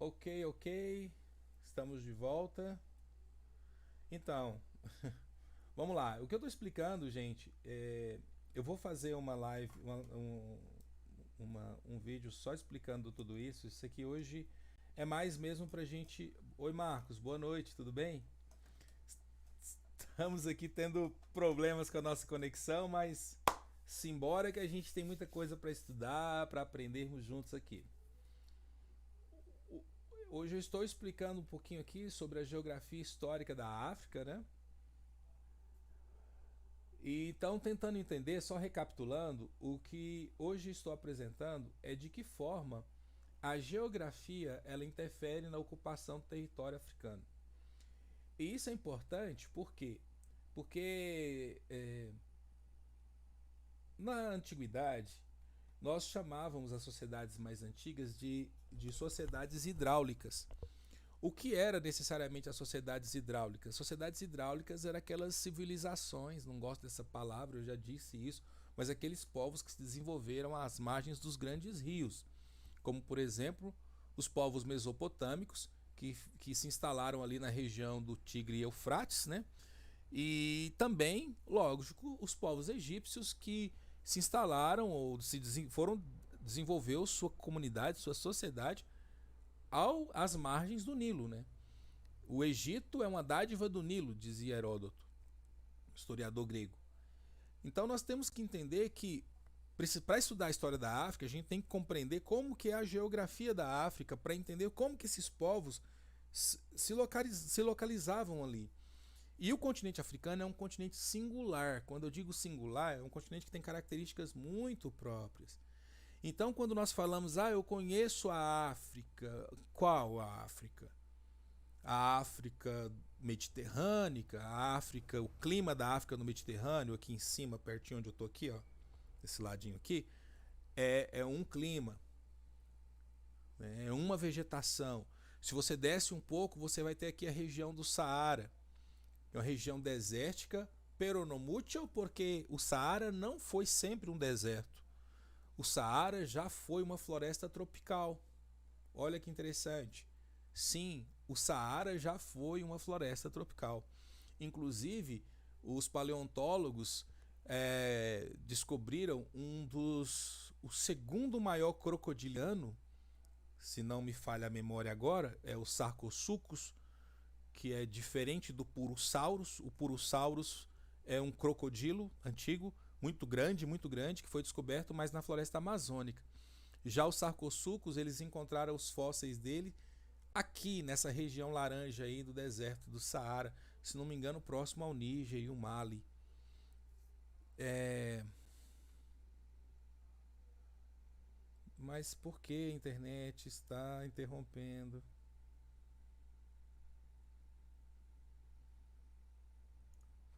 Ok, ok. Estamos de volta. Então, vamos lá. O que eu estou explicando, gente, eu vou fazer uma live, um vídeo só explicando tudo isso. Isso aqui hoje é mais mesmo pra gente. Oi, Marcos, boa noite, tudo bem? Estamos aqui tendo problemas com a nossa conexão, mas simbora que a gente tem muita coisa para estudar, para aprendermos juntos aqui. Hoje eu estou explicando um pouquinho aqui sobre a geografia histórica da África, né? E então tentando entender, só recapitulando, o que hoje estou apresentando é de que forma a geografia ela interfere na ocupação do território africano. E isso é importante por quê? Porque na antiguidade nós chamávamos as sociedades mais antigas de sociedades hidráulicas. O que era necessariamente as sociedades hidráulicas? Sociedades hidráulicas eram aquelas civilizações, não gosto dessa palavra, eu já disse isso, mas aqueles povos que se desenvolveram às margens dos grandes rios, como por exemplo os povos mesopotâmicos, que se instalaram ali na região do Tigre e Eufrates, né? E também, lógico, os povos egípcios que se instalaram ou foram desenvolver sua comunidade, sua sociedade às margens do Nilo, né? O Egito é uma dádiva do Nilo, dizia Heródoto, historiador grego. Então nós temos que entender que para estudar a história da África, a gente tem que compreender como que é a geografia da África, para entender como que esses povos se localizavam ali. E o continente africano é um continente singular. Quando eu digo singular, é um continente que tem características muito próprias. Então, quando nós falamos, eu conheço a África, qual a África? A África mediterrânea, a África, o clima da África no Mediterrâneo, aqui em cima, pertinho onde eu estou aqui, ó, esse ladinho aqui, é um clima, né, é uma vegetação. Se você desce um pouco, você vai ter aqui a região do Saara, é uma região desértica, peronomútil, porque o Saara não foi sempre um deserto. O Saara já foi uma floresta tropical. Olha que interessante. Sim, o Saara já foi uma floresta tropical. Inclusive, os paleontólogos descobriram o segundo maior crocodiliano, se não me falha a memória agora, é o Sarcosuchus, que é diferente do Purosaurus. O Purosaurus é um crocodilo antigo, muito grande, que foi descoberto mais na floresta amazônica. Já os Sarcosuchus, eles encontraram os fósseis dele aqui nessa região laranja aí do deserto do Saara, se não me engano, próximo ao Níger e o Mali. Mas por que a internet está interrompendo?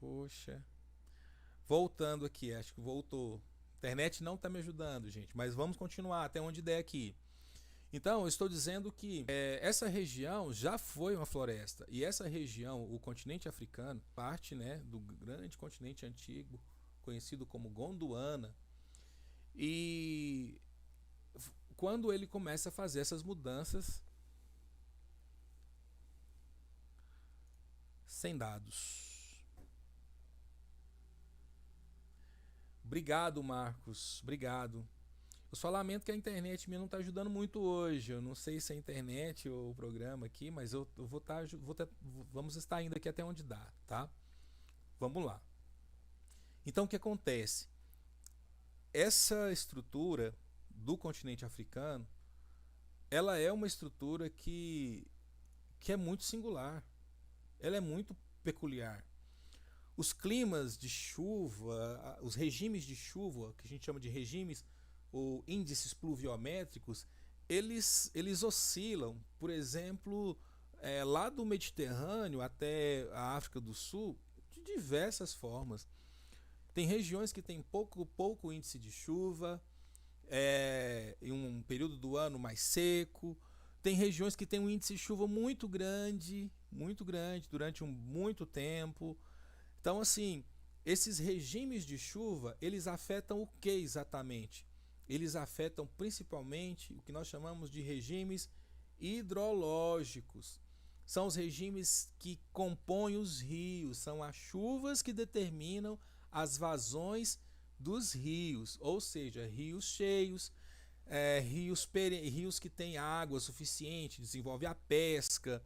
Poxa. Voltando aqui, acho que voltou. A internet não está me ajudando, gente, mas vamos continuar até onde der aqui. Então, eu estou dizendo que essa região já foi uma floresta. E essa região, o continente africano, parte, né, do grande continente antigo, conhecido como Gondwana. E quando ele começa a fazer essas mudanças sem dados. Obrigado, Marcos. Obrigado. Eu só lamento que a internet minha não está ajudando muito hoje. Eu não sei se é a internet ou o programa aqui, mas eu vou estar, vamos estar indo aqui até onde dá, tá? Vamos lá. Então o que acontece? Essa estrutura do continente africano, ela é uma estrutura que é muito singular. Ela é muito peculiar. Os climas de chuva, os regimes de chuva, que a gente chama de regimes ou índices pluviométricos, eles oscilam. Por exemplo, lá do Mediterrâneo até a África do Sul, de diversas formas. Tem regiões que tem pouco índice de chuva, em um período do ano mais seco. Tem regiões que tem um índice de chuva muito grande durante muito tempo. Então, assim, esses regimes de chuva, eles afetam o que exatamente? Eles afetam principalmente o que nós chamamos de regimes hidrológicos. São os regimes que compõem os rios, são as chuvas que determinam as vazões dos rios, ou seja, rios cheios, rios que têm água suficiente, desenvolve a pesca,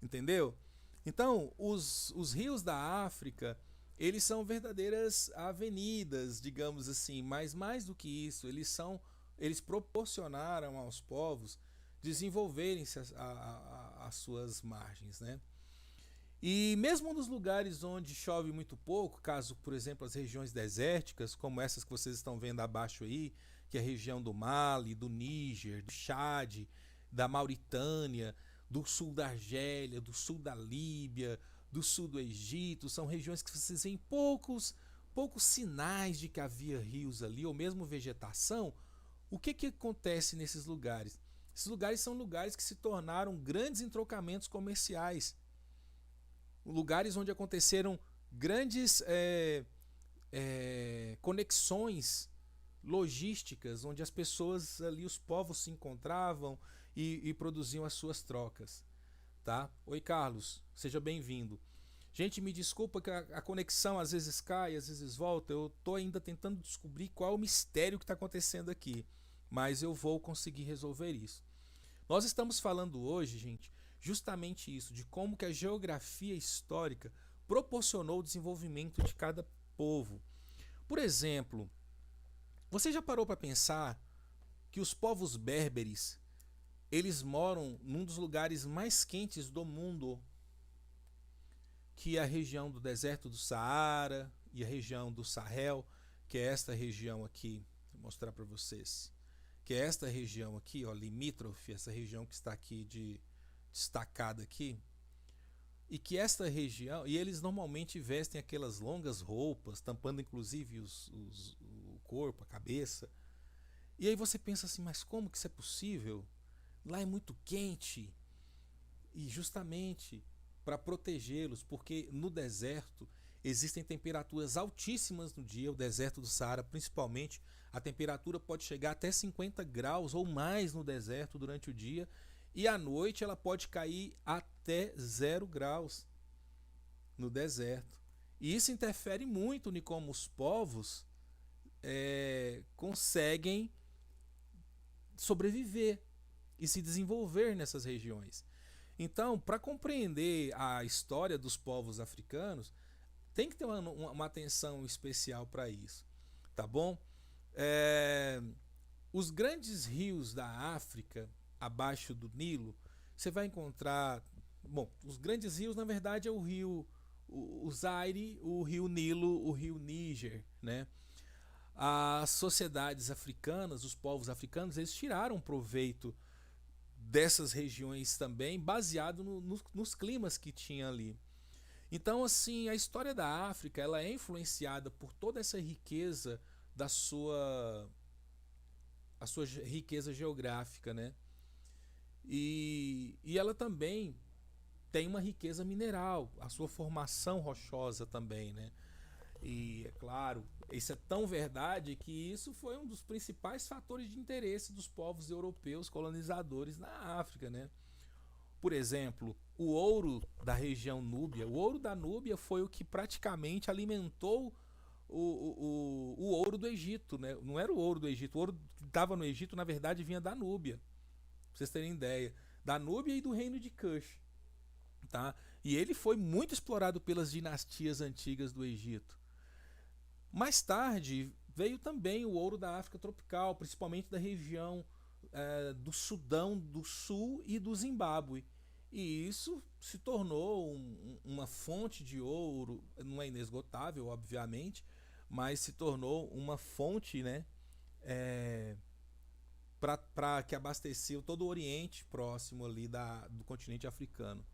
entendeu? Então, os rios da África, eles são verdadeiras avenidas, digamos assim, mas mais do que isso, eles proporcionaram aos povos desenvolverem-se as suas margens, né? E mesmo nos lugares onde chove muito pouco, caso, por exemplo, as regiões desérticas, como essas que vocês estão vendo abaixo aí, que é a região do Mali, do Níger, do Chad, da Mauritânia, do sul da Argélia, do sul da Líbia, do sul do Egito, são regiões que vocês veem poucos sinais de que havia rios ali, ou mesmo vegetação. O que acontece nesses lugares? Esses lugares são lugares que se tornaram grandes entrocamentos comerciais, lugares onde aconteceram grandes conexões logísticas, onde as pessoas ali, os povos se encontravam e produziam as suas trocas. Tá? Oi, Carlos, seja bem-vindo. Gente, me desculpa que a conexão às vezes cai, às vezes volta. Eu estou ainda tentando descobrir qual é o mistério que está acontecendo aqui, mas eu vou conseguir resolver isso. Nós estamos falando hoje, gente, justamente isso, de como que a geografia histórica proporcionou o desenvolvimento de cada povo. Por exemplo, você já parou para pensar que os povos berberes, eles moram num dos lugares mais quentes do mundo, que é a região do deserto do Saara e a região do Sahel, que é esta região aqui, vou mostrar para vocês, que é esta região aqui, ó, limítrofe, essa região que está aqui destacada aqui, e que esta região, e eles normalmente vestem aquelas longas roupas, tampando inclusive o corpo, a cabeça. E aí você pensa assim, mas como que isso é possível? Lá é muito quente. E justamente para protegê-los, porque no deserto existem temperaturas altíssimas no dia, o deserto do Saara principalmente, a temperatura pode chegar até 50 graus ou mais no deserto durante o dia, e à noite ela pode cair até 0 graus no deserto. E isso interfere muito em como os povos conseguem sobreviver e se desenvolver nessas regiões. Então, para compreender a história dos povos africanos, tem que ter uma atenção especial para isso, tá bom? Os grandes rios da África, abaixo do Nilo, você vai encontrar... Bom, os grandes rios, na verdade, é o rio o Zaire, o rio Nilo, o rio Níger, né? As sociedades africanas, os povos africanos, eles tiraram proveito dessas regiões também, baseado nos climas que tinha ali. Então, assim, a história da África, ela é influenciada por toda essa riqueza da sua riqueza geográfica, né? E ela também tem uma riqueza mineral, a sua formação rochosa também, né? E é claro, isso é tão verdade que isso foi um dos principais fatores de interesse dos povos europeus colonizadores na África, né? Por exemplo, o ouro da região Núbia, o ouro da Núbia foi o que praticamente alimentou o ouro do Egito, né? Não era o ouro do Egito, o ouro que estava no Egito, na verdade, vinha da Núbia, pra vocês terem ideia, da Núbia e do reino de Kush, tá? E ele foi muito explorado pelas dinastias antigas do Egito. Mais tarde veio também o ouro da África tropical, principalmente da região do Sudão do Sul e do Zimbábue. E isso se tornou uma fonte de ouro, não é inesgotável, obviamente, mas se tornou uma fonte, né, para que abasteceu todo o Oriente Próximo ali do continente africano.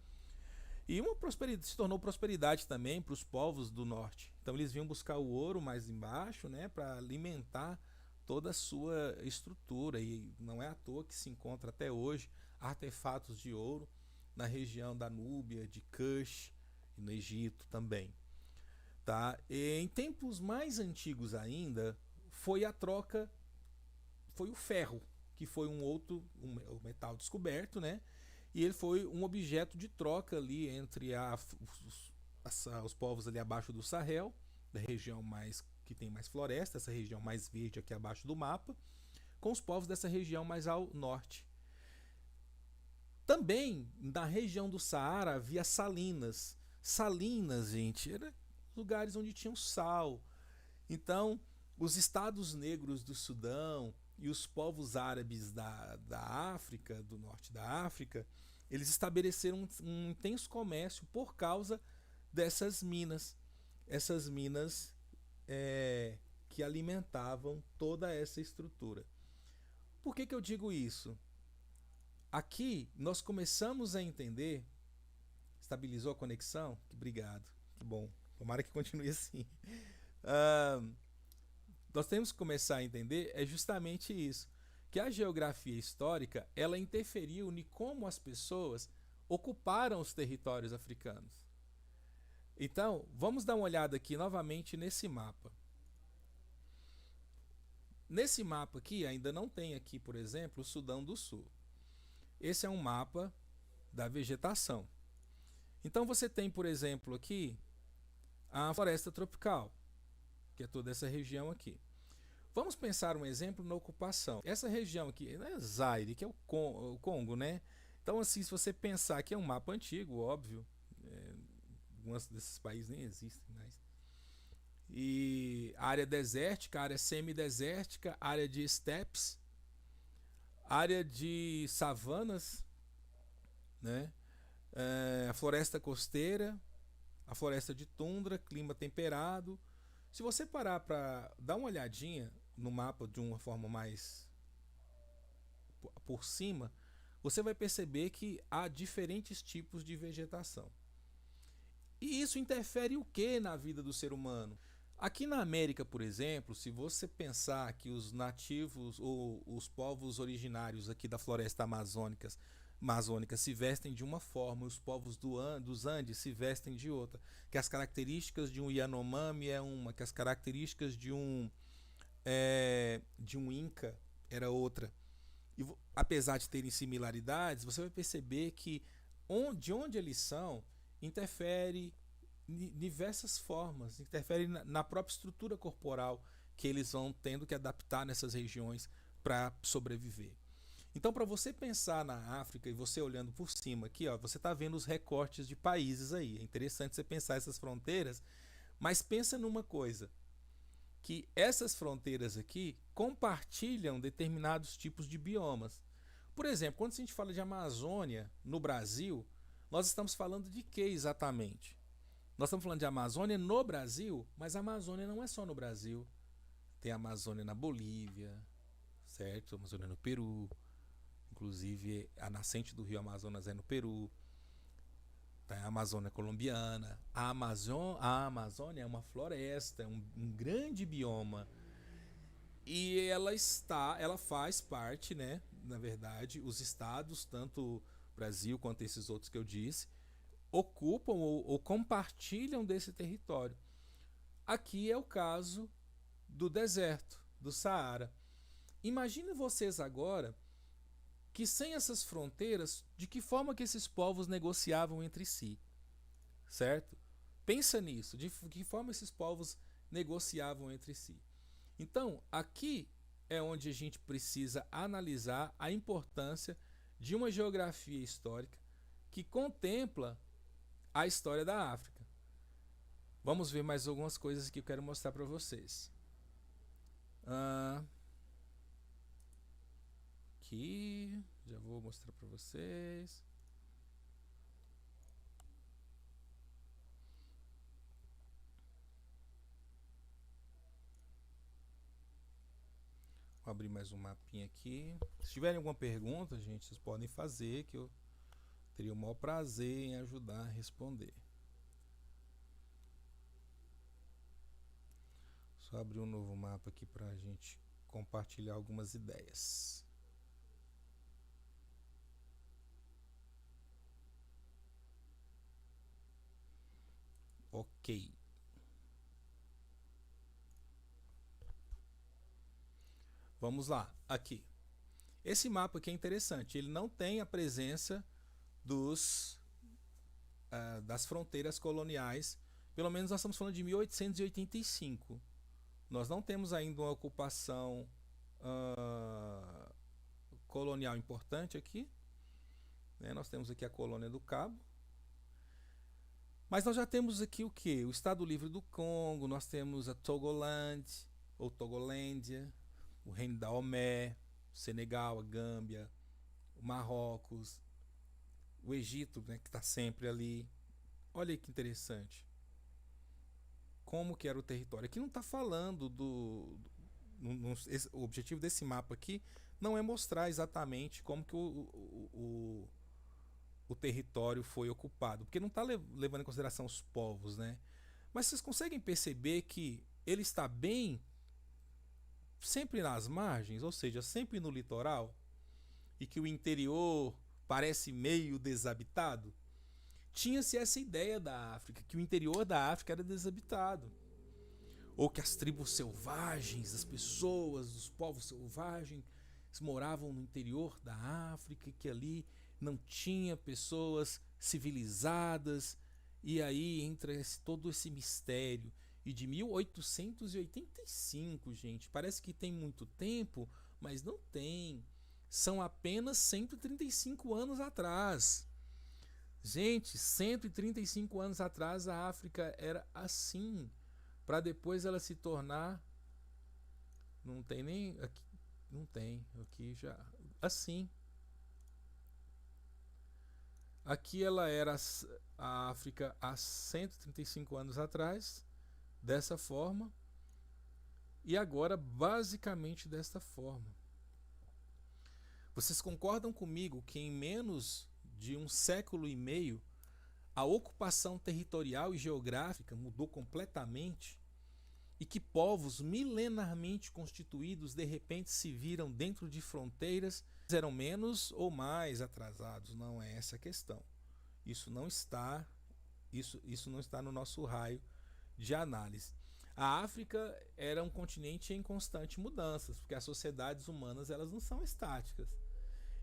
E uma prosperidade, se tornou prosperidade também para os povos do norte. Então eles vinham buscar o ouro mais embaixo, né, para alimentar toda a sua estrutura. E não é à toa que se encontra até hoje artefatos de ouro na região da Núbia, de Kush e no Egito também. Tá? E em tempos mais antigos ainda, foi a troca, foi o ferro. que foi um metal descoberto, né? E ele foi um objeto de troca ali entre os povos ali abaixo do Sahel, da região mais que tem mais floresta, essa região mais verde aqui abaixo do mapa, com os povos dessa região mais ao norte. Também na região do Saara havia salinas. Salinas, gente, eram lugares onde tinham sal. Então, os estados negros do Sudão e os povos árabes da África, do norte da África, eles estabeleceram um intenso comércio por causa dessas minas. Essas minas que alimentavam toda essa estrutura. Por que eu digo isso? Aqui nós começamos a entender. Estabilizou a conexão? Obrigado, que bom. Tomara que continue assim. Nós temos que começar a entender justamente isso, que a geografia histórica ela interferiu em como as pessoas ocuparam os territórios africanos. Então, vamos dar uma olhada aqui novamente nesse mapa. Nesse mapa aqui, ainda não tem aqui, por exemplo, o Sudão do Sul. Esse é um mapa da vegetação. Então você tem, por exemplo, aqui a floresta tropical, que é toda essa região aqui. Vamos pensar um exemplo na ocupação. Essa região aqui, né, Zaire, que é o Congo, né? Então, assim, se você pensar que é um mapa antigo, óbvio, alguns desses países nem existem mais. E área desértica, área semidesértica, área de estepes, área de savanas, né? A floresta costeira, a floresta de tundra, clima temperado. Se você parar para dar uma olhadinha no mapa de uma forma mais por cima, você vai perceber que há diferentes tipos de vegetação. E isso interfere o que na vida do ser humano? Aqui na América, por exemplo, se você pensar que os nativos ou os povos originários aqui da floresta amazônica se vestem de uma forma, os povos dos Andes se vestem de outra, que as características de um Yanomami é uma, que as características de um Inca era outra. E apesar de terem similaridades, você vai perceber que de onde eles são interfere em diversas formas, interfere na própria estrutura corporal que eles vão tendo que adaptar nessas regiões para sobreviver. Então, para você pensar na África e você olhando por cima aqui, ó, você está vendo os recortes de países aí. É interessante você pensar essas fronteiras, mas pensa numa coisa, que essas fronteiras aqui compartilham determinados tipos de biomas. Por exemplo, quando a gente fala de Amazônia no Brasil, nós estamos falando de que exatamente? Nós estamos falando de Amazônia no Brasil, mas a Amazônia não é só no Brasil. Tem a Amazônia na Bolívia, certo? A Amazônia no Peru. Inclusive, a nascente do rio Amazonas é no Peru. Tem a Amazônia colombiana. A Amazônia é uma floresta, é um grande bioma. E ela faz parte, né? Na verdade, os estados, tanto o Brasil quanto esses outros que eu disse, ocupam ou compartilham desse território. Aqui é o caso do deserto, do Saara. Imagine vocês agora que sem essas fronteiras, de que forma que esses povos negociavam entre si, certo? Pensa nisso, de que forma esses povos negociavam entre si. Então, aqui é onde a gente precisa analisar a importância de uma geografia histórica que contempla a história da África. Vamos ver mais algumas coisas que eu quero mostrar para vocês. Aqui, já vou mostrar para vocês. Vou abrir mais um mapinha aqui. Se tiverem alguma pergunta, gente, vocês podem fazer, que eu teria o maior prazer em ajudar a responder. Só abrir um novo mapa aqui para a gente compartilhar algumas ideias. Ok. Vamos lá, aqui. Esse mapa aqui é interessante, ele não tem a presença das fronteiras coloniais, pelo menos nós estamos falando de 1885. Nós não temos ainda uma ocupação colonial importante aqui, né? Nós temos aqui a colônia do Cabo, mas nós já temos aqui o que? O Estado Livre do Congo, nós temos a Togoland, ou Togolândia, o Reino da Omé, o Senegal, a Gâmbia, o Marrocos, o Egito, né, que está sempre ali. Olha aí que interessante. Como que era o território. Aqui não está falando o objetivo desse mapa aqui não é mostrar exatamente como que o território foi ocupado, porque não está levando em consideração os povos, né? Mas vocês conseguem perceber que ele está bem sempre nas margens, ou seja, sempre no litoral, e que o interior parece meio desabitado? Tinha-se essa ideia da África, que o interior da África era desabitado, ou que as tribos selvagens, as pessoas, os povos selvagens moravam no interior da África, que ali não tinha pessoas civilizadas, e aí entra todo esse mistério. E de 1885, gente, parece que tem muito tempo, mas não tem. São apenas 135 anos atrás. Gente, 135 anos atrás a África era assim, para depois ela se tornar, não tem nem aqui, não tem aqui já assim. Aqui ela era a África há 135 anos atrás, dessa forma, e agora basicamente desta forma. Vocês concordam comigo que em menos de um século e meio a ocupação territorial e geográfica mudou completamente e que povos milenarmente constituídos de repente se viram dentro de fronteiras eram menos ou mais atrasados? Não é essa a questão. Isso não está no nosso raio de análise. A África era um continente em constante mudanças, porque as sociedades humanas elas não são estáticas.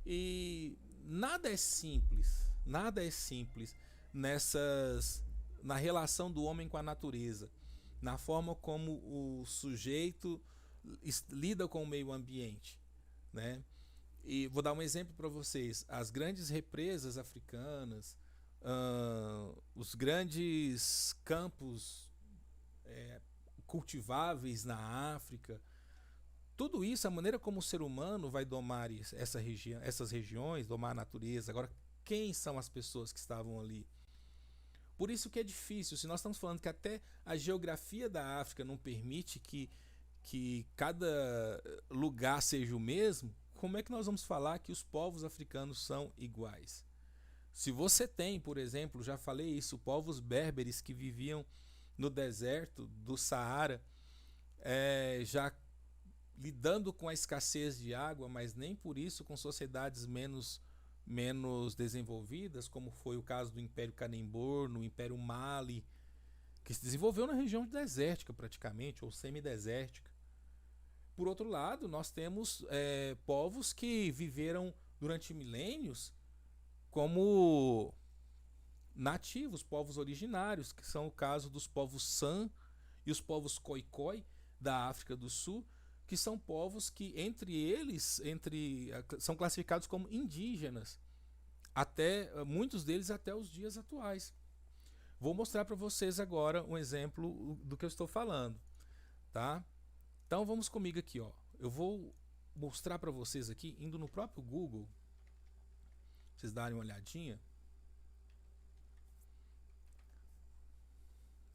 E nada é simples na relação do homem com a natureza, na forma como o sujeito lida com o meio ambiente, né? E vou dar um exemplo para vocês. As grandes represas africanas, os grandes campos cultiváveis na África, tudo isso, a maneira como o ser humano vai domar essas regiões, domar a natureza. Agora, quem são as pessoas que estavam ali? Por isso que é difícil. Se nós estamos falando que até a geografia da África não permite que cada lugar seja o mesmo, como é que nós vamos falar que os povos africanos são iguais? Se você tem, por exemplo, já falei isso, povos berberes que viviam no deserto do Saara, já lidando com a escassez de água, mas nem por isso com sociedades menos desenvolvidas, como foi o caso do Império Canembor, no Império Mali, que se desenvolveu na região desértica praticamente, ou semidesértica. Por outro lado, nós temos povos que viveram durante milênios como nativos, povos originários, que são o caso dos povos San e os povos Khoikhoi da África do Sul, que são povos que são classificados como indígenas, muitos deles até os dias atuais. Vou mostrar para vocês agora um exemplo do que eu estou falando, tá? Então vamos comigo aqui, ó. Eu vou mostrar para vocês aqui, indo no próprio Google, pra vocês darem uma olhadinha.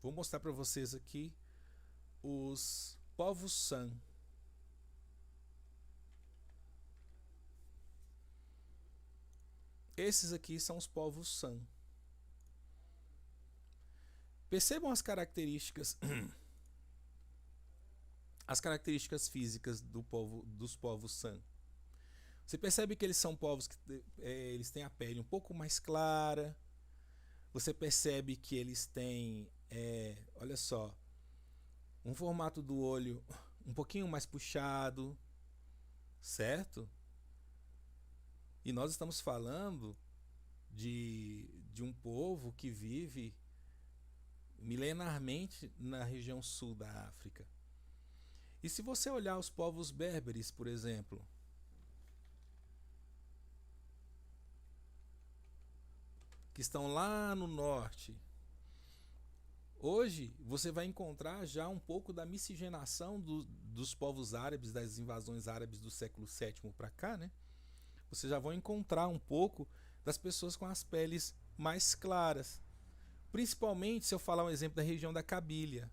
Vou mostrar para vocês aqui os povos San. Esses aqui são os povos San. Percebam as características físicas dos povos San. Você percebe que eles são povos que eles têm a pele um pouco mais clara. Você percebe que eles têm, olha só, um formato do olho um pouquinho mais puxado, certo? E nós estamos falando de um povo que vive milenarmente na região sul da África. E se você olhar os povos berberes, por exemplo, que estão lá no norte, hoje você vai encontrar já um pouco da miscigenação dos povos árabes, das invasões árabes do século VII para cá, né? Você já vai encontrar um pouco das pessoas com as peles mais claras. Principalmente se eu falar um exemplo da região da Cabília.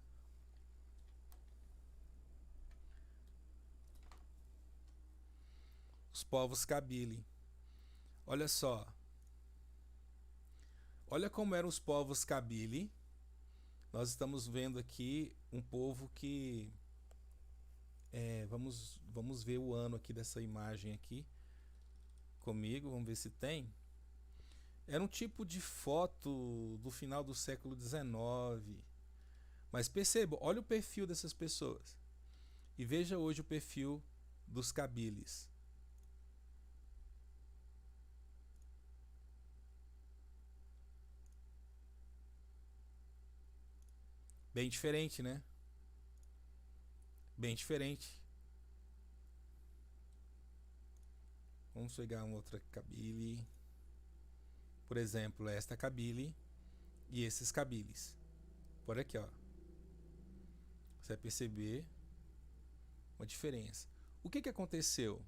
Os povos Kabyle. Olha só. Olha como eram os povos Kabyle. Nós estamos vendo aqui um povo que... vamos ver o ano aqui dessa imagem aqui comigo. Vamos ver se tem. Era um tipo de foto do final do século XIX. Mas perceba, olha o perfil dessas pessoas. E veja hoje o perfil dos Kabyles. Bem diferente, né? Bem diferente. Vamos pegar uma outra Kabyle. Por exemplo, esta Kabyle e esses Kabyles. Por aqui, ó. Você vai perceber uma diferença. O que aconteceu?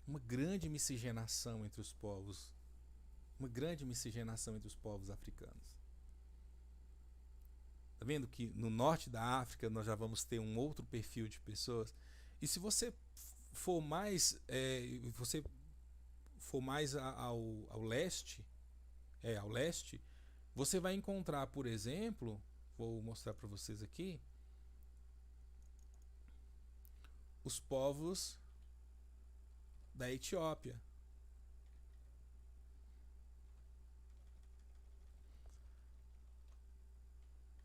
Uma grande miscigenação entre os povos. Uma grande miscigenação entre os povos africanos. Tá vendo que no norte da África nós já vamos ter um outro perfil de pessoas? E se você for mais, ao leste, você vai encontrar, por exemplo, vou mostrar para vocês aqui, os povos da Etiópia.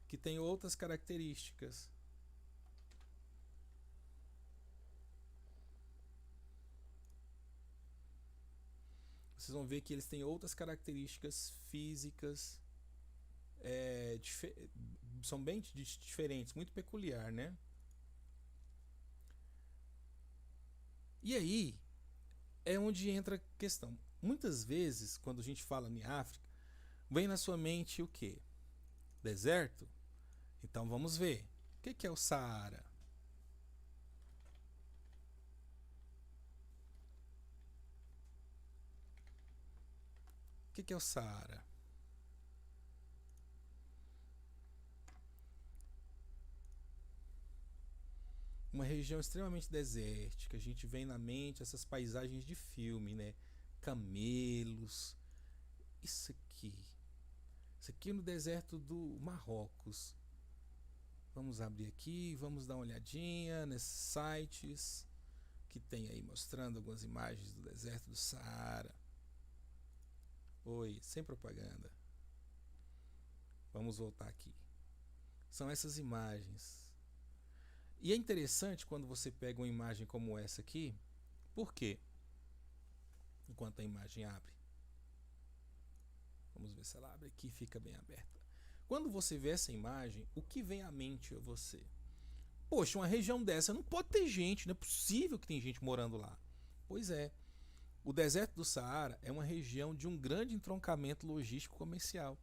Que tem outras características. Vocês vão ver que eles têm outras características físicas, são bem diferentes, muito peculiar, né? E aí é onde entra a questão. Muitas vezes, quando a gente fala em África, vem na sua mente o quê? Deserto? Então vamos ver. O que é o Saara? O que é o Saara? Uma região extremamente desértica. A gente vem na mente essas paisagens de filme, né? Camelos. Isso aqui. Isso aqui é no deserto do Marrocos. Vamos abrir aqui, vamos dar uma olhadinha nesses sites que tem aí mostrando algumas imagens do deserto do Saara. Oi, sem propaganda. Vamos voltar aqui. São essas imagens. E é interessante quando você pega uma imagem como essa aqui. Por quê? Enquanto a imagem abre. Vamos ver se ela abre aqui e fica bem aberta. Quando você vê essa imagem, o que vem à mente a você? Poxa, uma região dessa não pode ter gente, não é possível que tem gente morando lá. Pois é, o deserto do Saara é uma região de um grande entroncamento logístico comercial.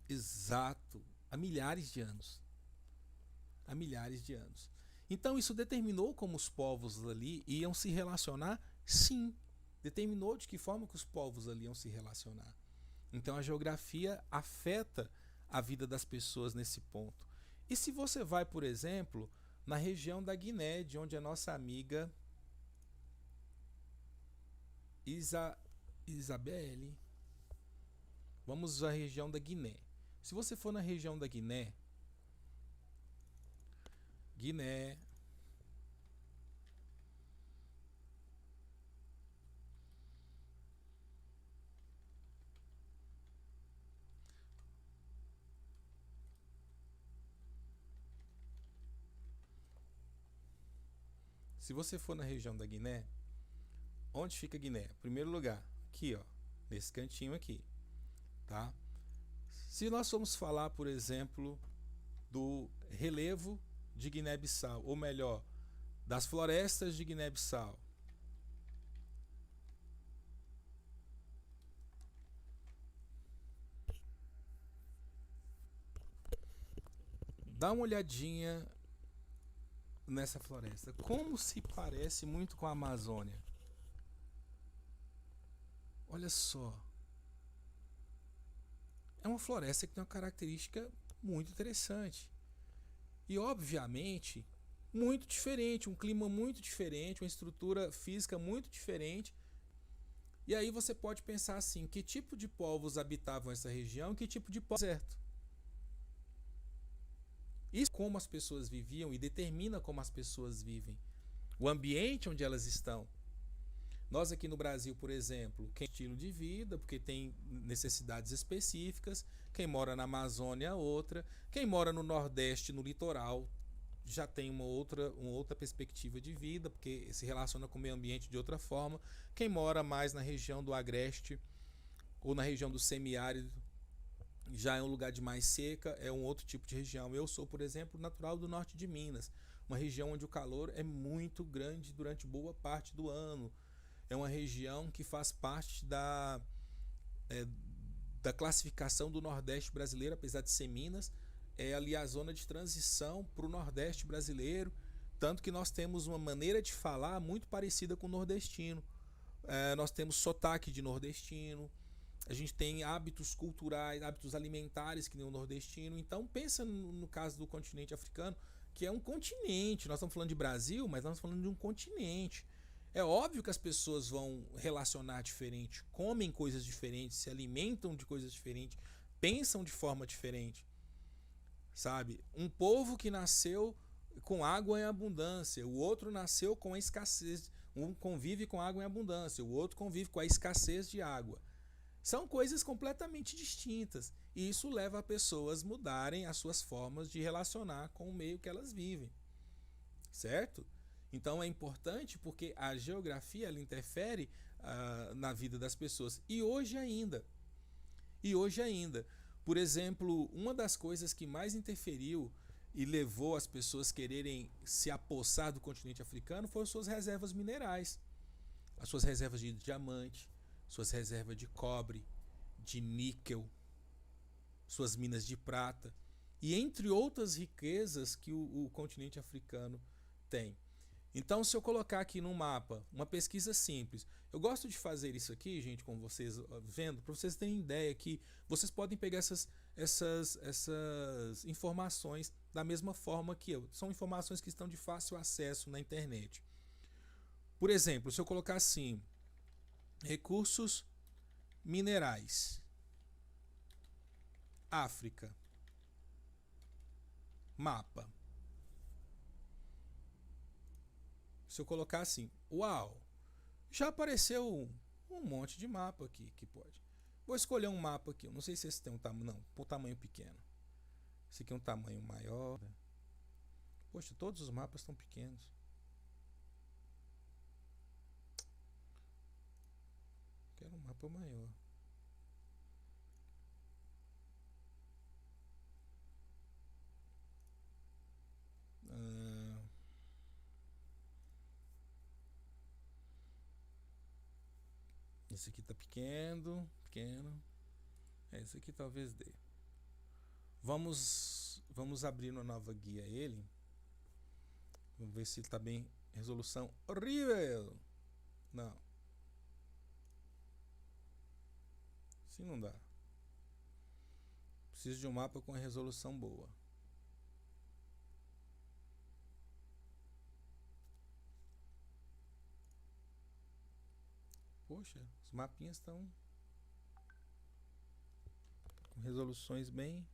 Exato, há milhares de anos. Há milhares de anos. Então isso determinou como os povos ali iam se relacionar? Sim, determinou de que forma que os povos ali iam se relacionar. Então a geografia afeta a vida das pessoas nesse ponto. E se você vai, por exemplo, na região da Guiné, de onde a nossa amiga Isabelle, vamos à região da Guiné. Se você for na região da Guiné, se você for na região da Guiné, Onde fica Guiné? Primeiro lugar, aqui, ó, nesse cantinho aqui, tá? Se nós formos falar, por exemplo, do relevo de Guiné-Bissau, ou melhor, das florestas de Guiné-Bissau, dá uma olhadinha nessa floresta. Como se parece muito com a Amazônia. Olha só. É uma floresta que tem uma característica muito interessante. E, obviamente, muito diferente, um clima muito diferente, uma estrutura física muito diferente. E aí você pode pensar assim, que tipo de povos habitavam essa região, que tipo de povo deserto. Isso como as pessoas viviam e determina como as pessoas vivem. O ambiente onde elas estão. Nós aqui no Brasil, por exemplo, quem tem estilo de vida, porque tem necessidades específicas, quem mora na Amazônia outra, quem mora no Nordeste, no litoral, já tem uma outra perspectiva de vida, porque se relaciona com o meio ambiente de outra forma. Quem mora mais na região do Agreste ou na região do semiárido, já é um lugar de mais seca, é um outro tipo de região. Eu sou, por exemplo, natural do norte de Minas, uma região onde o calor é muito grande durante boa parte do ano. É uma região que faz parte da classificação do Nordeste brasileiro, apesar de ser Minas, é ali a zona de transição para o Nordeste brasileiro, tanto que nós temos uma maneira de falar muito parecida com o nordestino. Nós temos sotaque de nordestino, a gente tem hábitos culturais, hábitos alimentares que nem o nordestino. Então pensa no caso do continente africano, que é um continente. Nós estamos falando de Brasil, mas nós estamos falando de um continente. É óbvio que as pessoas vão relacionar diferente, comem coisas diferentes, se alimentam de coisas diferentes, pensam de forma diferente, sabe? Um povo que nasceu com água em abundância, o outro nasceu com a escassez, um convive com água em abundância, o outro convive com a escassez de água. São coisas completamente distintas e isso leva a pessoas mudarem as suas formas de relacionar com o meio que elas vivem, certo? Então é importante porque a geografia ela interfere na vida das pessoas. E hoje ainda, por exemplo, uma das coisas que mais interferiu e levou as pessoas quererem se apossar do continente africano foram suas reservas minerais, as suas reservas de diamante, suas reservas de cobre, de níquel, suas minas de prata e entre outras riquezas que o continente africano tem. Então, se eu colocar aqui no mapa uma pesquisa simples, eu gosto de fazer isso aqui, gente, com vocês vendo, para vocês terem ideia que vocês podem pegar essas informações da mesma forma que eu. São informações que estão de fácil acesso na internet. Por exemplo, se eu colocar assim, recursos minerais, África, mapa. Se eu colocar assim, uau, já apareceu um monte de mapa aqui que pode. Vou escolher um mapa aqui. Eu não sei se esse tem um tamanho, não, um tamanho pequeno. Esse aqui é um tamanho maior. Poxa, todos os mapas estão pequenos. Quero um mapa maior. Esse aqui tá pequeno. Esse aqui talvez dê. Vamos abrir uma nova guia a ele. Vamos ver se ele tá bem. Resolução horrível. Não. Assim não dá. Preciso de um mapa com resolução boa. Poxa, os mapinhas estão com resoluções bem.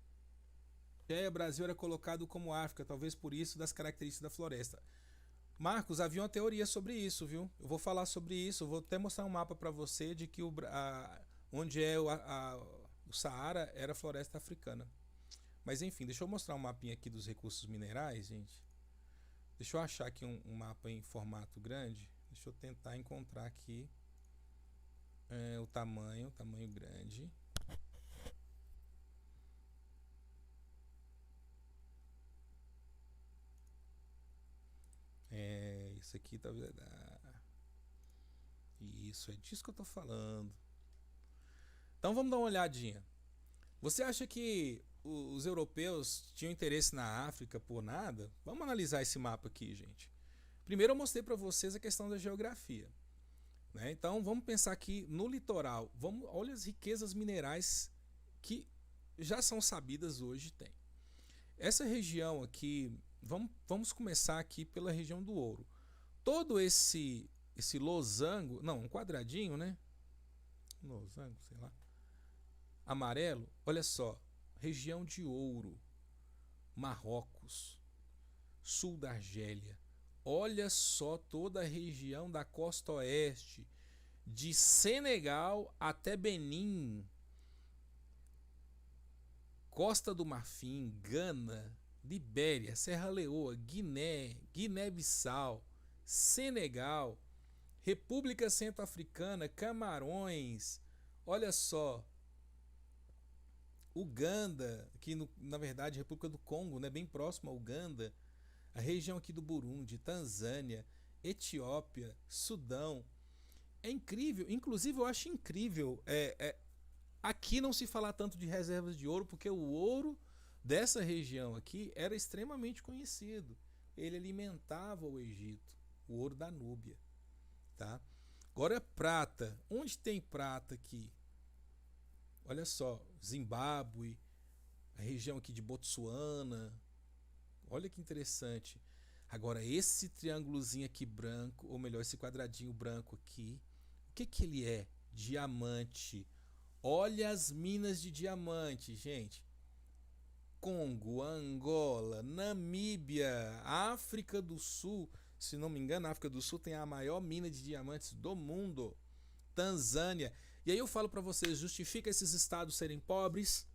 Brasil era colocado como África, talvez por isso das características da floresta. Marcos, havia uma teoria sobre isso, viu? Eu vou falar sobre isso, eu vou até mostrar um mapa para você de que onde é o Saara era floresta africana. Mas enfim, deixa eu mostrar um mapinha aqui dos recursos minerais, gente. Deixa eu achar aqui um mapa em formato grande. Deixa eu tentar encontrar aqui o tamanho grande. Isso aqui talvez. Isso, é disso que eu tô falando. Então vamos dar uma olhadinha. Você acha que os europeus tinham interesse na África por nada? Vamos analisar esse mapa aqui, gente. Primeiro eu mostrei para vocês a questão da geografia, né? Então vamos pensar aqui no litoral. Olha as riquezas minerais que já são sabidas hoje tem. Essa região aqui, vamos começar aqui pela região do ouro. Todo esse losango, não, um quadradinho, né? Losango, sei lá. Amarelo, olha só, região de ouro, Marrocos, sul da Argélia. Olha só toda a região da costa oeste, de Senegal até Benin, Costa do Marfim, Gana, Libéria, Serra Leoa, Guiné, Guiné-Bissau, Senegal, República Centro-Africana, Camarões, olha só, Uganda, que na verdade República do Congo, né, bem próximo a Uganda, a região aqui do Burundi, Tanzânia, Etiópia, Sudão. É incrível, inclusive eu acho incrível aqui não se falar tanto de reservas de ouro, porque o ouro dessa região aqui era extremamente conhecido. Ele alimentava o Egito, o ouro da Núbia. Tá? Agora prata. Onde tem prata aqui? Olha só, Zimbábue, a região aqui de Botsuana. Olha que interessante. Agora esse triângulozinho aqui branco, ou melhor, esse quadradinho branco aqui, o que ele é? Diamante. Olha as minas de diamante, gente. Congo, Angola, Namíbia, África do Sul. Se não me engano, a África do Sul tem a maior mina de diamantes do mundo. Tanzânia. E aí eu falo para vocês, justifica esses estados serem pobres?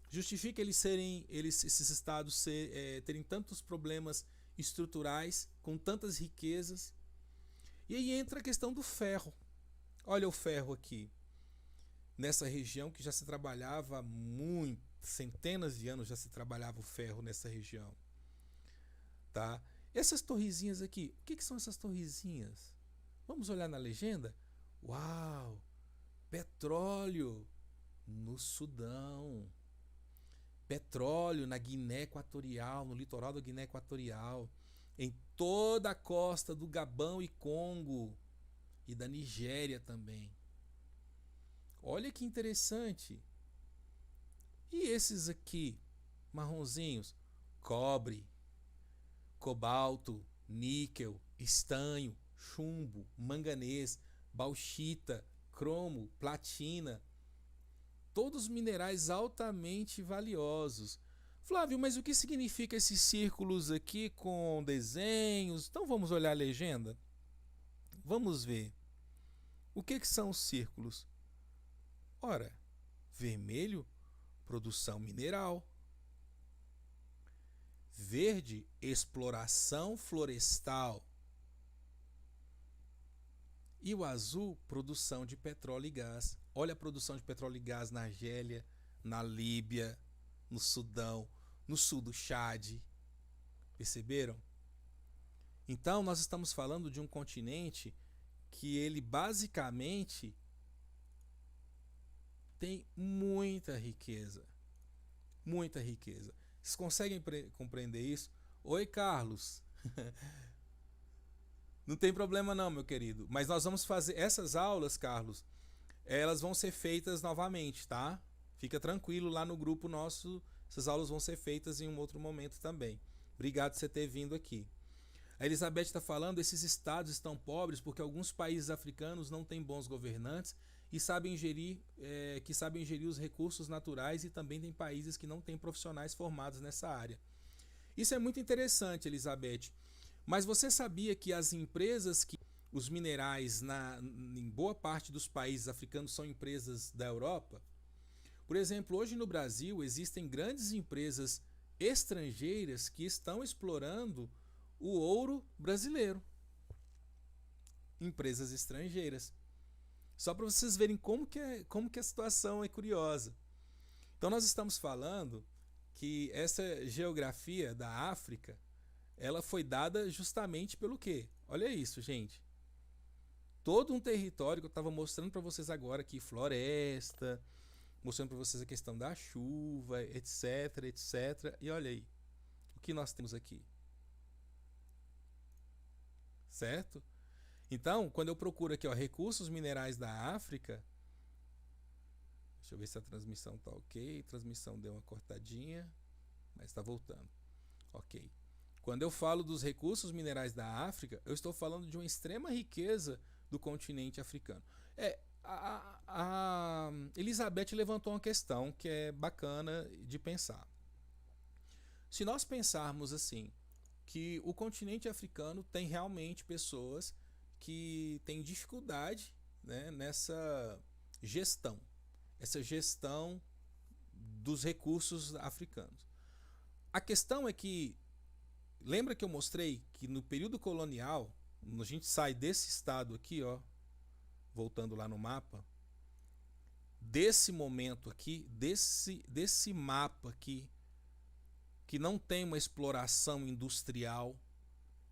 Justifica esses estados terem tantos problemas estruturais, com tantas riquezas? E aí entra a questão do ferro. Olha o ferro aqui. Nessa região que já se trabalhava muito, centenas de anos já se trabalhava o ferro nessa região. Tá? Essas torrezinhas aqui, o que são essas torrezinhas? Vamos olhar na legenda? Uau! Petróleo no Sudão. Petróleo na Guiné Equatorial, no litoral da Guiné Equatorial, em toda a costa do Gabão e Congo e da Nigéria também. Olha que interessante. E esses aqui, marronzinhos? Cobre, cobalto, níquel, estanho, chumbo, manganês, bauxita, cromo, platina. Todos minerais altamente valiosos. Flávio, mas o que significa esses círculos aqui com desenhos? Então vamos olhar a legenda? Vamos ver. O que são os círculos? Ora, vermelho, produção mineral. Verde, exploração florestal. E o azul, produção de petróleo e gás. Olha a produção de petróleo e gás na Argélia, na Líbia, no Sudão, no sul do Chad. Perceberam? Então nós estamos falando de um continente que ele basicamente tem muita riqueza. Muita riqueza. Vocês conseguem compreender isso? Oi, Carlos. Não tem problema não, meu querido. Mas nós vamos fazer essas aulas, Carlos. Elas vão ser feitas novamente, tá? Fica tranquilo lá no grupo nosso. Essas aulas vão ser feitas em um outro momento também. Obrigado por você ter vindo aqui. A Elizabeth está falando, esses estados estão pobres porque alguns países africanos não têm bons governantes e sabem gerir os recursos naturais, e também tem países que não têm profissionais formados nessa área. Isso é muito interessante, Elizabeth. Mas você sabia que as empresas que os minerais em boa parte dos países africanos são empresas da Europa? Por exemplo, hoje no Brasil existem grandes empresas estrangeiras que estão explorando o ouro brasileiro. empresas estrangeiras. Só para vocês verem como que a situação é curiosa. Então nós estamos falando que essa geografia da África, ela foi dada justamente pelo quê? Olha isso, gente. Todo um território que eu estava mostrando para vocês agora aqui, floresta, mostrando para vocês a questão da chuva, etc, etc. E olha aí, o que nós temos aqui. Certo? Então, quando eu procuro aqui, ó, recursos minerais da África, deixa eu ver se a transmissão tá ok. A transmissão deu uma cortadinha, mas está voltando. Ok. Quando eu falo dos recursos minerais da África, eu estou falando de uma extrema riqueza do continente africano. A Elizabeth levantou uma questão que é bacana de pensar. Se nós pensarmos assim, que o continente africano tem realmente pessoas que têm dificuldade, né, nessa gestão, essa gestão dos recursos africanos. A questão é que, lembra que eu mostrei que no período colonial, a gente sai desse estado aqui, ó, voltando lá no mapa, desse momento aqui, desse mapa aqui, que não tem uma exploração industrial,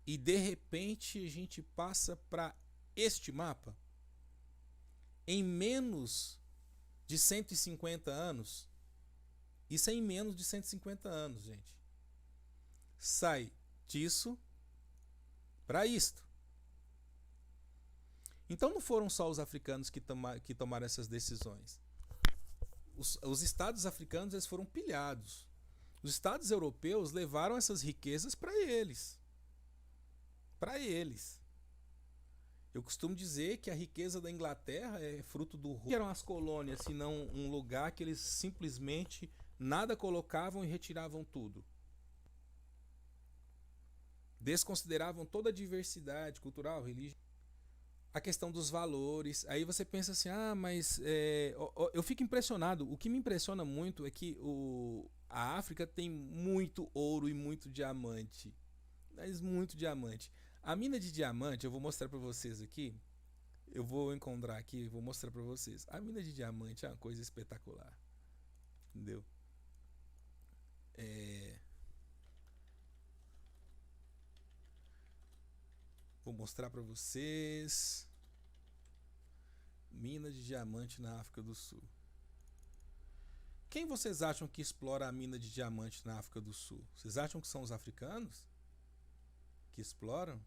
e de repente a gente passa para este mapa, em menos de 150 anos, isso é em menos de 150 anos, gente, sai disso para isto. Então não foram só os africanos que tomaram essas decisões. Os estados africanos, eles foram pilhados. Os estados europeus levaram essas riquezas para eles. Para eles. Eu costumo dizer que a riqueza da Inglaterra é fruto do que eram as colônias, senão um lugar que eles simplesmente nada colocavam e retiravam tudo. Desconsideravam toda a diversidade cultural, religiosa. A questão dos valores. Aí você pensa assim, mas eu fico impressionado. O que me impressiona muito é que a África tem muito ouro e muito diamante. Mas muito diamante. A mina de diamante, eu vou mostrar para vocês aqui. Eu vou encontrar aqui e vou mostrar para vocês. A mina de diamante é uma coisa espetacular. Entendeu? Vou mostrar para vocês. Mina de diamante na África do Sul. Quem vocês acham que explora a mina de diamante na África do Sul? Vocês acham que são os africanos que exploram?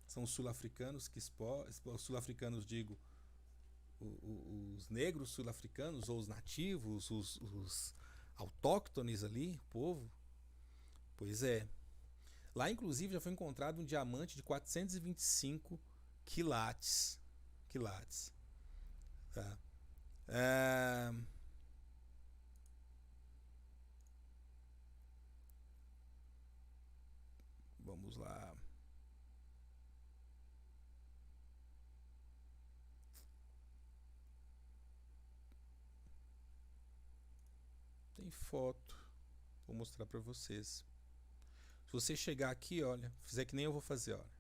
São os sul-africanos que exploram? Os sul-africanos, digo, os negros sul-africanos, ou os nativos, os autóctones ali, o povo? Pois é. Lá, inclusive, já foi encontrado um diamante de 425 quilates. Tá? Vamos lá. Tem foto. Vou mostrar para vocês. Se você chegar aqui, olha, fizer que nem eu vou fazer, olha.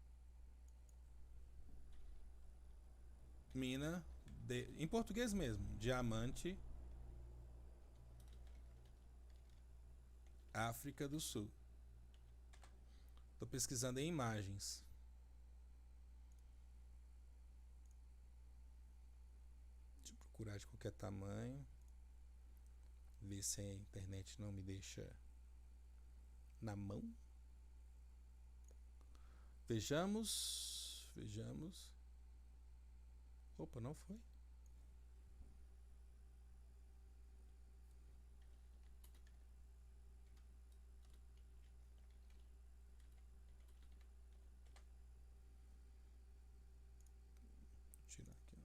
Mina, em português mesmo, diamante, África do Sul. Estou pesquisando em imagens. Deixa eu procurar de qualquer tamanho. Ver se a internet não me deixa na mão. Vejamos. Opa, não foi? Vou tirar aqui.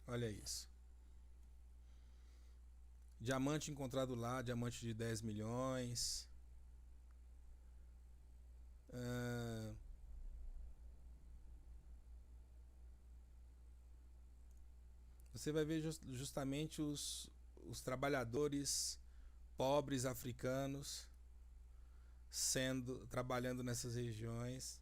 Olha isso. Diamante encontrado lá, diamante de 10 milhões. você vai ver justamente os trabalhadores pobres africanos trabalhando nessas regiões.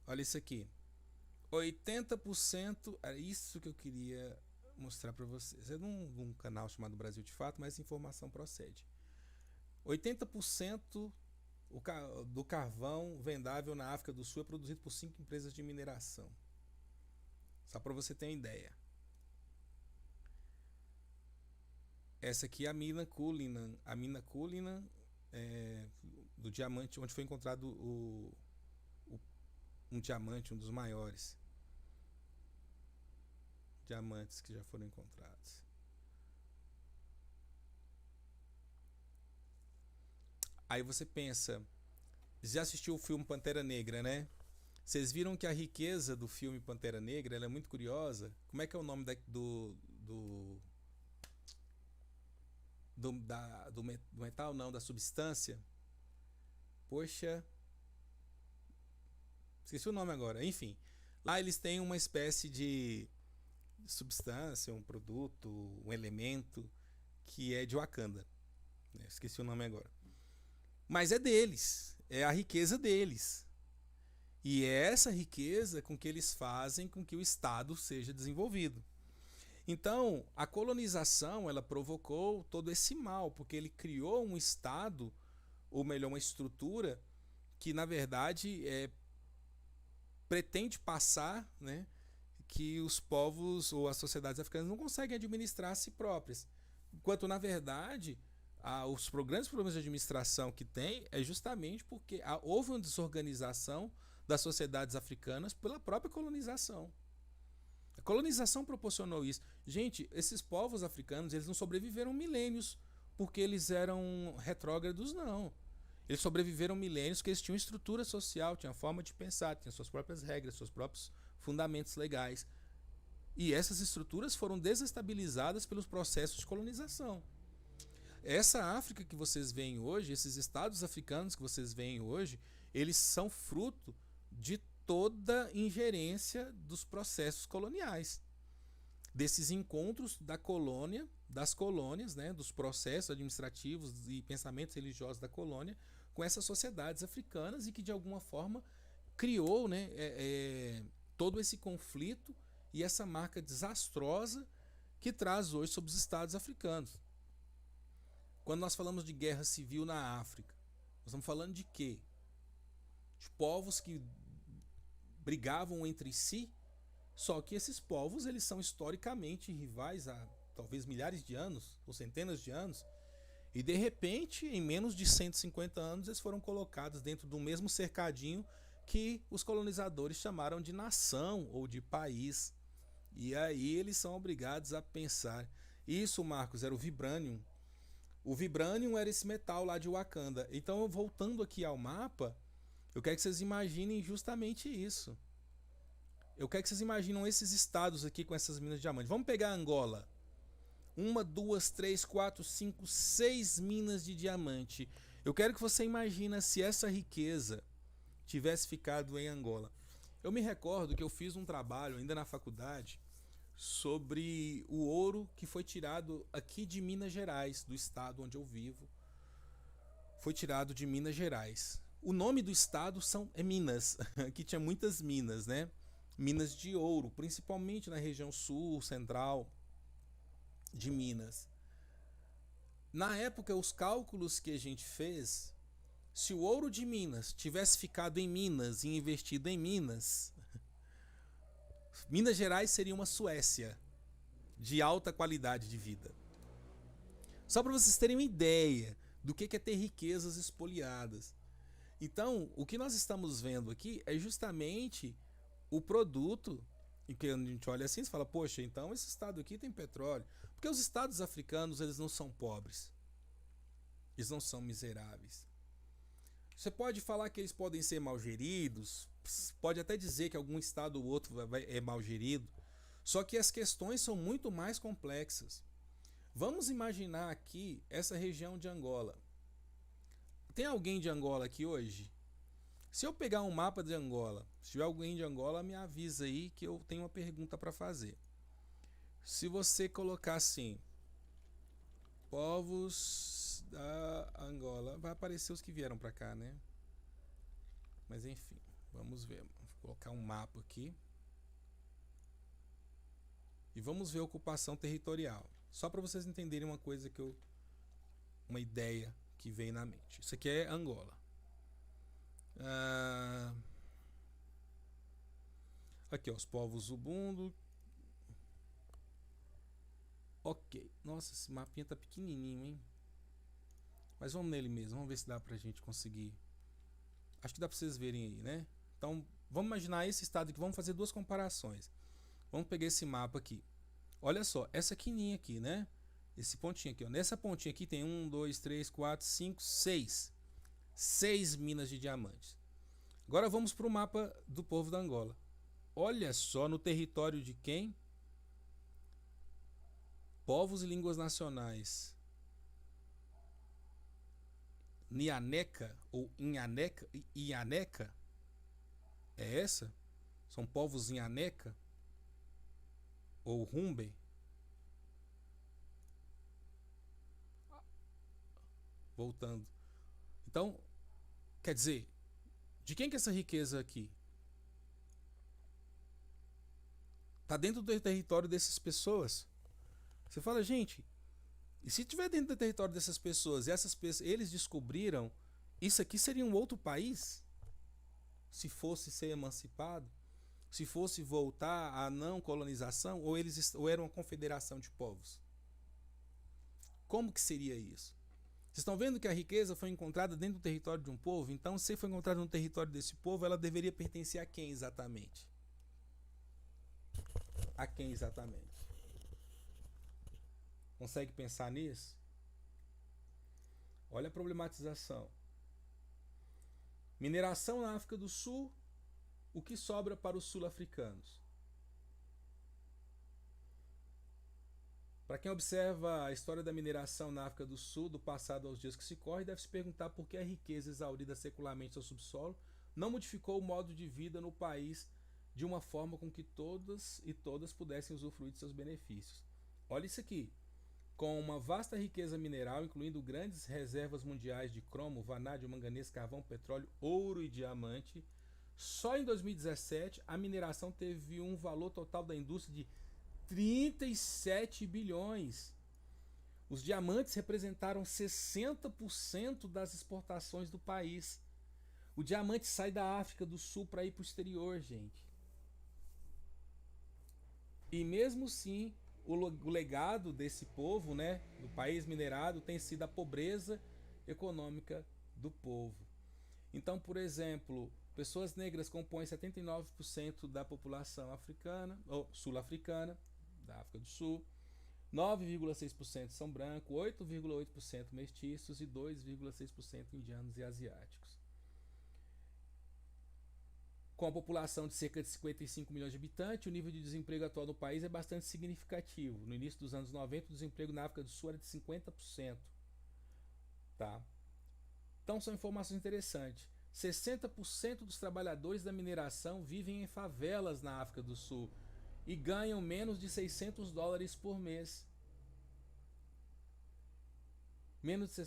Olha isso aqui. 80%, é isso que eu queria mostrar para vocês. É de um canal chamado Brasil de Fato, mas a informação procede. 80% do carvão vendável na África do Sul é produzido por 5 empresas de mineração. Só para você ter uma ideia. Essa aqui é a mina Cullinan. A mina Cullinan do diamante, onde foi encontrado um diamante, um dos maiores diamantes que já foram encontrados. Aí você pensa, já assistiu o filme Pantera Negra, né? Vocês viram que a riqueza do filme Pantera Negra, ela é muito curiosa. Como é que é o nome do metal? Não, da substância. Poxa, esqueci o nome agora. Enfim, lá eles têm uma espécie de substância, um produto, um elemento que é de Wakanda. Esqueci o nome agora. Mas é deles, é a riqueza deles. E é essa riqueza com que eles fazem com que o Estado seja desenvolvido. Então, a colonização, ela provocou todo esse mal, porque ele criou um Estado, ou melhor, uma estrutura que, na verdade, pretende passar, né, que os povos ou as sociedades africanas não conseguem administrar a si próprias. Enquanto, na verdade, os grandes problemas de administração que tem é justamente porque houve uma desorganização das sociedades africanas pela própria colonização. A colonização proporcionou isso. Gente, esses povos africanos, eles não sobreviveram milênios porque eles eram retrógrados, não. Eles sobreviveram milênios porque eles tinham estrutura social, tinham forma de pensar, tinham suas próprias regras, seus próprios fundamentos legais. E essas estruturas foram desestabilizadas pelos processos de colonização. Essa África que vocês veem hoje, esses estados africanos que vocês veem hoje, eles são fruto de toda ingerência dos processos coloniais, desses encontros da colônia, das colônias, né, dos processos administrativos e pensamentos religiosos da colônia com essas sociedades africanas e que de alguma forma criou, né, todo esse conflito e essa marca desastrosa que traz hoje sobre os estados africanos. Quando nós falamos de guerra civil na África, nós estamos falando de quê? De povos que brigavam entre si, só que esses povos eles são historicamente rivais há talvez milhares de anos, ou centenas de anos, e de repente, em menos de 150 anos, eles foram colocados dentro do mesmo cercadinho que os colonizadores chamaram de nação ou de país. E aí eles são obrigados a pensar. Isso, Marcos, era o vibranium. O vibranium era esse metal lá de Wakanda. Então, voltando aqui ao mapa, eu quero que vocês imaginem justamente isso. Eu quero que vocês imaginem esses estados aqui com essas minas de diamante. Vamos pegar Angola. 1, 2, 3, 4, 5, 6 minas de diamante. Eu quero que você imagine se essa riqueza tivesse ficado em Angola. Eu me recordo que eu fiz um trabalho ainda na faculdade sobre o ouro que foi tirado aqui de Minas Gerais, do estado onde eu vivo. Foi tirado de Minas Gerais. O nome do estado é Minas, que tinha muitas minas, né? Minas de ouro, principalmente na região sul, central de Minas. Na época, os cálculos que a gente fez, se o ouro de Minas tivesse ficado em Minas e investido em Minas, Minas Gerais seria uma Suécia de alta qualidade de vida. Só para vocês terem uma ideia do que é ter riquezas espoliadas. Então, o que nós estamos vendo aqui é justamente o produto, e que a gente olha assim e fala, poxa, então esse estado aqui tem petróleo. Porque os estados africanos, eles não são pobres. Eles não são miseráveis. Você pode falar que eles podem ser mal geridos, pode até dizer que algum estado ou outro é mal gerido, só que as questões são muito mais complexas. Vamos imaginar aqui essa região de Angola. Tem alguém de Angola aqui hoje? Se eu pegar um mapa de Angola, se tiver alguém de Angola, me avisa aí que eu tenho uma pergunta para fazer. Se você colocar assim, povos da Angola, vai aparecer os que vieram para cá, né? Mas enfim, vamos ver. Vou colocar um mapa aqui. E vamos ver a ocupação territorial. Só para vocês entenderem uma coisa uma ideia que vem na mente. Isso aqui é Angola. Aqui, ó, os povos Ubundu. Ok. Nossa, esse mapinha tá pequenininho, hein? Mas vamos nele mesmo. Vamos ver se dá pra gente conseguir. Acho que dá pra vocês verem aí, né? Então, vamos imaginar esse estado aqui. Vamos fazer duas comparações. Vamos pegar esse mapa aqui. Olha só, essa quininha aqui, né? Esse pontinho aqui, ó. Nessa pontinha aqui tem 1, 2, 3, 4, 5, 6. 6 minas de diamantes. Agora vamos para o mapa do povo da Angola. Olha só no território de quem? Povos e línguas nacionais. Nianeca ou Inhaneca? Ianeca? É essa? São povos Inhaneca? Ou Rumbe? Voltando. Então, quer dizer, de quem que é essa riqueza aqui? Está dentro do território dessas pessoas. Você fala, gente, e se estiver dentro do território dessas pessoas e essas pessoas, eles descobriram, isso aqui seria um outro país? Se fosse ser emancipado? Se fosse voltar à não colonização? Ou era uma confederação de povos? Como que seria isso? Vocês estão vendo que a riqueza foi encontrada dentro do território de um povo? Então, se foi encontrada no território desse povo, ela deveria pertencer a quem exatamente? A quem exatamente? Consegue pensar nisso? Olha a problematização. Mineração na África do Sul, o que sobra para os sul-africanos? Para quem observa a história da mineração na África do Sul, do passado aos dias que se correm, deve se perguntar por que a riqueza exaurida secularmente ao subsolo não modificou o modo de vida no país de uma forma com que todas e todas pudessem usufruir de seus benefícios. Olha isso aqui. Com uma vasta riqueza mineral, incluindo grandes reservas mundiais de cromo, vanádio, manganês, carvão, petróleo, ouro e diamante, só em 2017 a mineração teve um valor total da indústria de 37 bilhões. Os diamantes representaram 60% das exportações do país. O diamante sai da África do Sul para ir para o exterior, gente. E mesmo assim, o legado desse povo, né, do país minerado, tem sido a pobreza econômica do povo. Então, por exemplo, pessoas negras compõem 79% da população africana ou sul-africana, da África do Sul. 9,6% são brancos, 8,8% mestiços e 2,6% indianos e asiáticos. Com a população de cerca de 55 milhões de habitantes, o nível de desemprego atual no país é bastante significativo. No início dos anos 90, o desemprego na África do Sul era de 50%. Tá? Então são informações interessantes. 60% dos trabalhadores da mineração vivem em favelas na África do Sul e ganham menos de $600 por mês. Menos de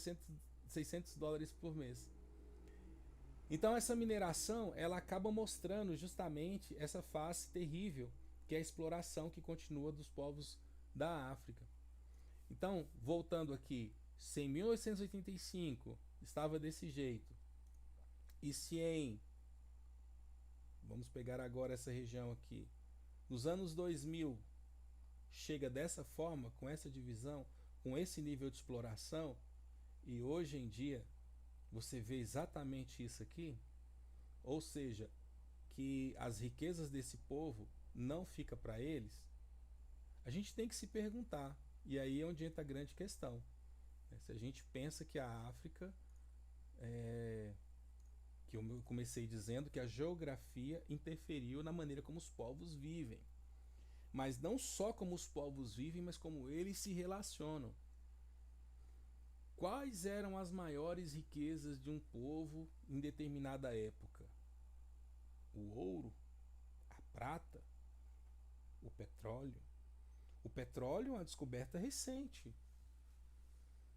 $600 por mês. Então essa mineração, ela acaba mostrando justamente essa face terrível, que é a exploração que continua dos povos da África. Então, voltando aqui, se em 1885 estava desse jeito, e se vamos pegar agora essa região aqui, nos anos 2000 chega dessa forma, com essa divisão, com esse nível de exploração, e hoje em dia você vê exatamente isso aqui, ou seja, que as riquezas desse povo não ficam para eles, a gente tem que se perguntar, e aí é onde entra a grande questão. Se a gente pensa que a África, que eu comecei dizendo que a geografia interferiu na maneira como os povos vivem, mas não só como os povos vivem, mas como eles se relacionam. Quais eram as maiores riquezas de um povo em determinada época? o ouro, a prata, o petróleo. O petróleo é uma descoberta recente.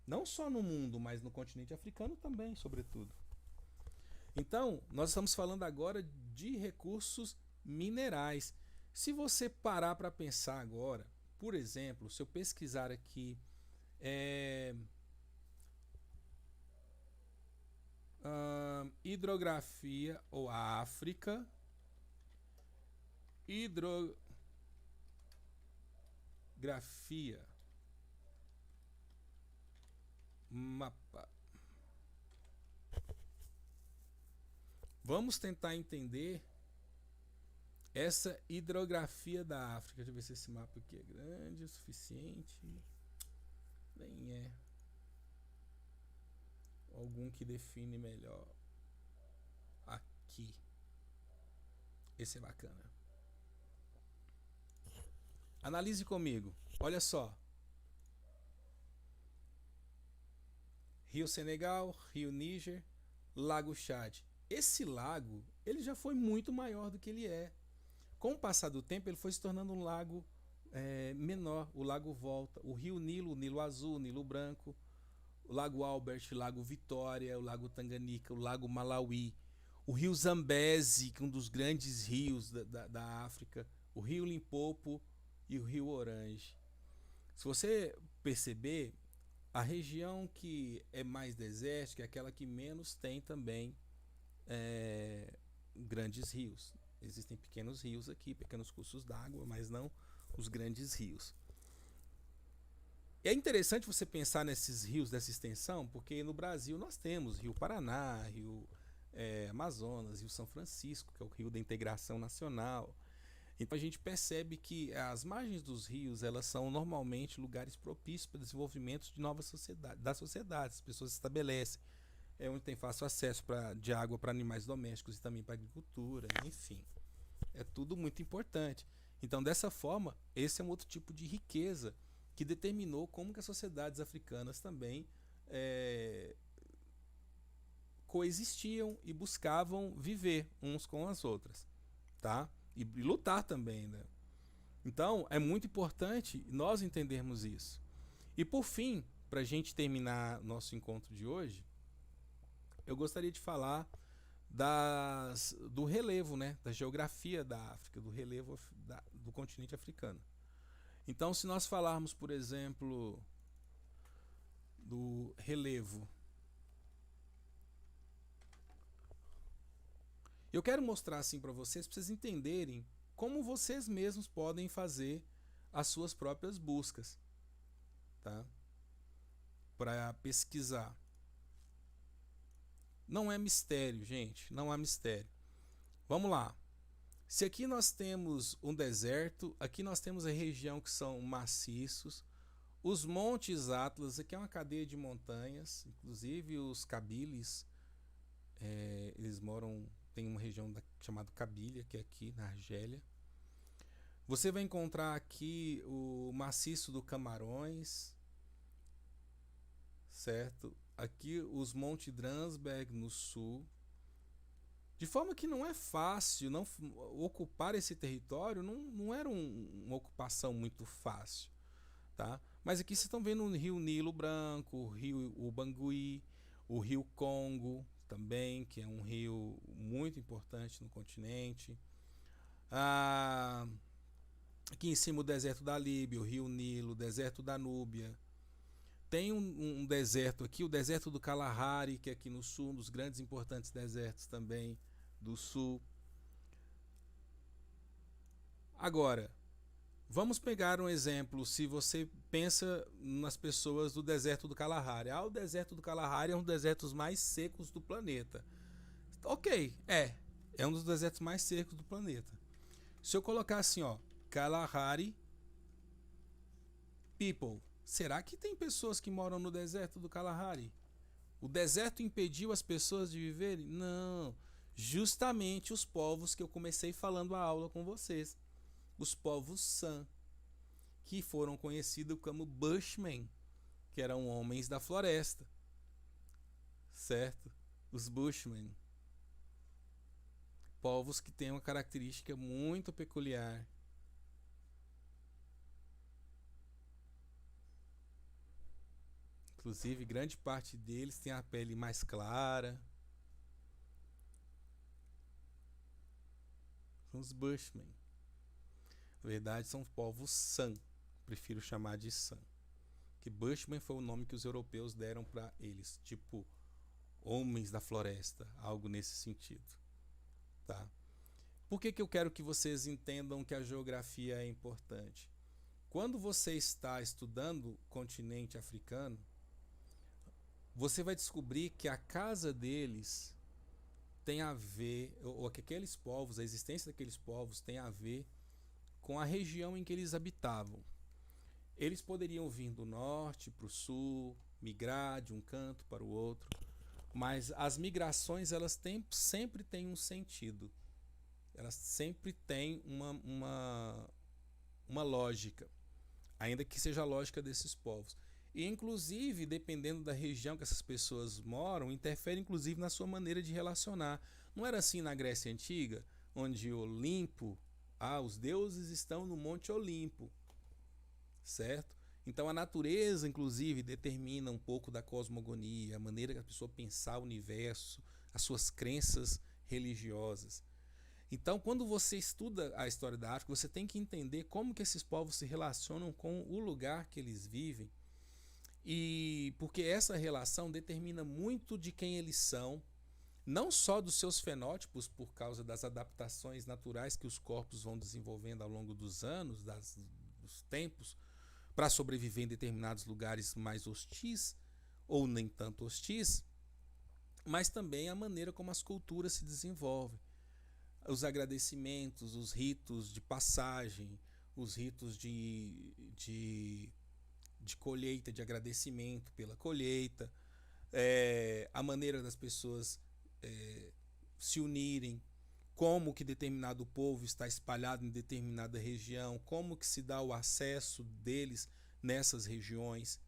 Não só no mundo, mas no continente africano também, sobretudo. Então, nós estamos falando agora de recursos minerais. Se você parar para pensar agora, por exemplo, se eu pesquisar aqui hidrografia ou a África, hidrografia, mapa. Vamos tentar entender essa hidrografia da África. Deixa eu ver se esse mapa aqui é grande o suficiente. Nem é. Algum que define melhor. Aqui. Esse é bacana. Analise comigo. Olha só. Rio Senegal, Rio Níger, Lago Chad. Esse lago, ele já foi muito maior do que ele é. Com o passar do tempo, ele foi se tornando um lago menor. O lago Volta. O Rio Nilo, o Nilo Azul, o Nilo Branco, o Lago Albert, o Lago Vitória, o Lago Tanganica, o Lago Malawi, o Rio Zambeze, que é um dos grandes rios da África, o Rio Limpopo e o Rio Orange. Se você perceber, a região que é mais desértica é aquela que menos tem também grandes rios. Existem pequenos rios aqui, pequenos cursos d'água, mas não os grandes rios. É interessante você pensar nesses rios dessa extensão, porque no Brasil nós temos Rio Paraná, Rio Amazonas, Rio São Francisco, que é o rio da integração nacional. Então a gente percebe que as margens dos rios, elas são normalmente lugares propícios para o desenvolvimento de novas sociedades, das sociedades. As pessoas se estabelecem, onde tem fácil acesso de água para animais domésticos e também para agricultura, enfim. É tudo muito importante. Então, dessa forma, esse é um outro tipo de riqueza que determinou como que as sociedades africanas também coexistiam e buscavam viver uns com as outras, tá? E lutar também, né? Então, é muito importante nós entendermos isso. E por fim, para a gente terminar nosso encontro de hoje, eu gostaria de falar do relevo, né? Da geografia da África, do relevo do continente africano. Então, se nós falarmos, por exemplo, do relevo, eu quero mostrar assim para vocês entenderem como vocês mesmos podem fazer as suas próprias buscas, tá? Para pesquisar. Não é mistério, gente, não há mistério. Vamos lá. Se aqui nós temos um deserto, aqui nós temos a região que são maciços, os montes Atlas, aqui é uma cadeia de montanhas, inclusive os Kabyles, eles moram, tem uma região chamada Kabylia, que é aqui na Argélia. Você vai encontrar aqui o maciço do Camarões, certo? Aqui os Montes Drakensberg no sul. De forma que não é fácil, ocupar esse território não era uma ocupação muito fácil, tá? Mas aqui vocês estão vendo o Rio Nilo Branco, o Rio Ubangui, o Rio Congo também, que é um rio muito importante no continente. Aqui em cima o deserto da Líbia, o Rio Nilo, o deserto da Núbia. Tem um deserto aqui, o deserto do Kalahari, que é aqui no sul, um dos grandes e importantes desertos também do sul. Agora, vamos pegar um exemplo, se você pensa nas pessoas do deserto do Kalahari. O deserto do Kalahari é um dos desertos mais secos do planeta. Ok, é um dos desertos mais secos do planeta. Se eu colocar assim, Kalahari People, será que tem pessoas que moram no deserto do Kalahari? O deserto impediu as pessoas de viverem? Não. Justamente os povos que eu comecei falando a aula com vocês. Os povos San, que foram conhecidos como Bushmen, que eram homens da floresta. Certo? Os Bushmen. povos que têm uma característica muito peculiar. Inclusive, grande parte deles tem a pele mais clara. São os Bushmen. Na verdade, são povos San. Prefiro chamar de San. Que Bushman foi o nome que os europeus deram para eles. Tipo, homens da floresta. Algo nesse sentido. Tá? Por que eu quero que vocês entendam que a geografia é importante? Quando você está estudando o continente africano, você vai descobrir que a casa deles tem a ver, ou que aqueles povos, a existência daqueles povos tem a ver com a região em que eles habitavam. Eles poderiam vir do norte para o sul, migrar de um canto para o outro, mas as migrações elas sempre têm um sentido. Elas sempre têm uma lógica, ainda que seja a lógica desses povos. E, inclusive, dependendo da região que essas pessoas moram, interfere, inclusive, na sua maneira de relacionar. Não era assim na Grécia Antiga, onde Olimpo, os deuses estão no Monte Olimpo, certo? Então, a natureza, inclusive, determina um pouco da cosmogonia, a maneira que a pessoa pensar o universo, as suas crenças religiosas. Então, quando você estuda a história da África, você tem que entender como que esses povos se relacionam com o lugar que eles vivem, e porque essa relação determina muito de quem eles são, não só dos seus fenótipos, por causa das adaptações naturais que os corpos vão desenvolvendo ao longo dos anos, dos tempos, para sobreviver em determinados lugares mais hostis ou nem tanto hostis, mas também a maneira como as culturas se desenvolvem. Os agradecimentos, os ritos de passagem, os ritos de colheita, de agradecimento pela colheita, a maneira das pessoas se unirem, como que determinado povo está espalhado em determinada região, como que se dá o acesso deles nessas regiões.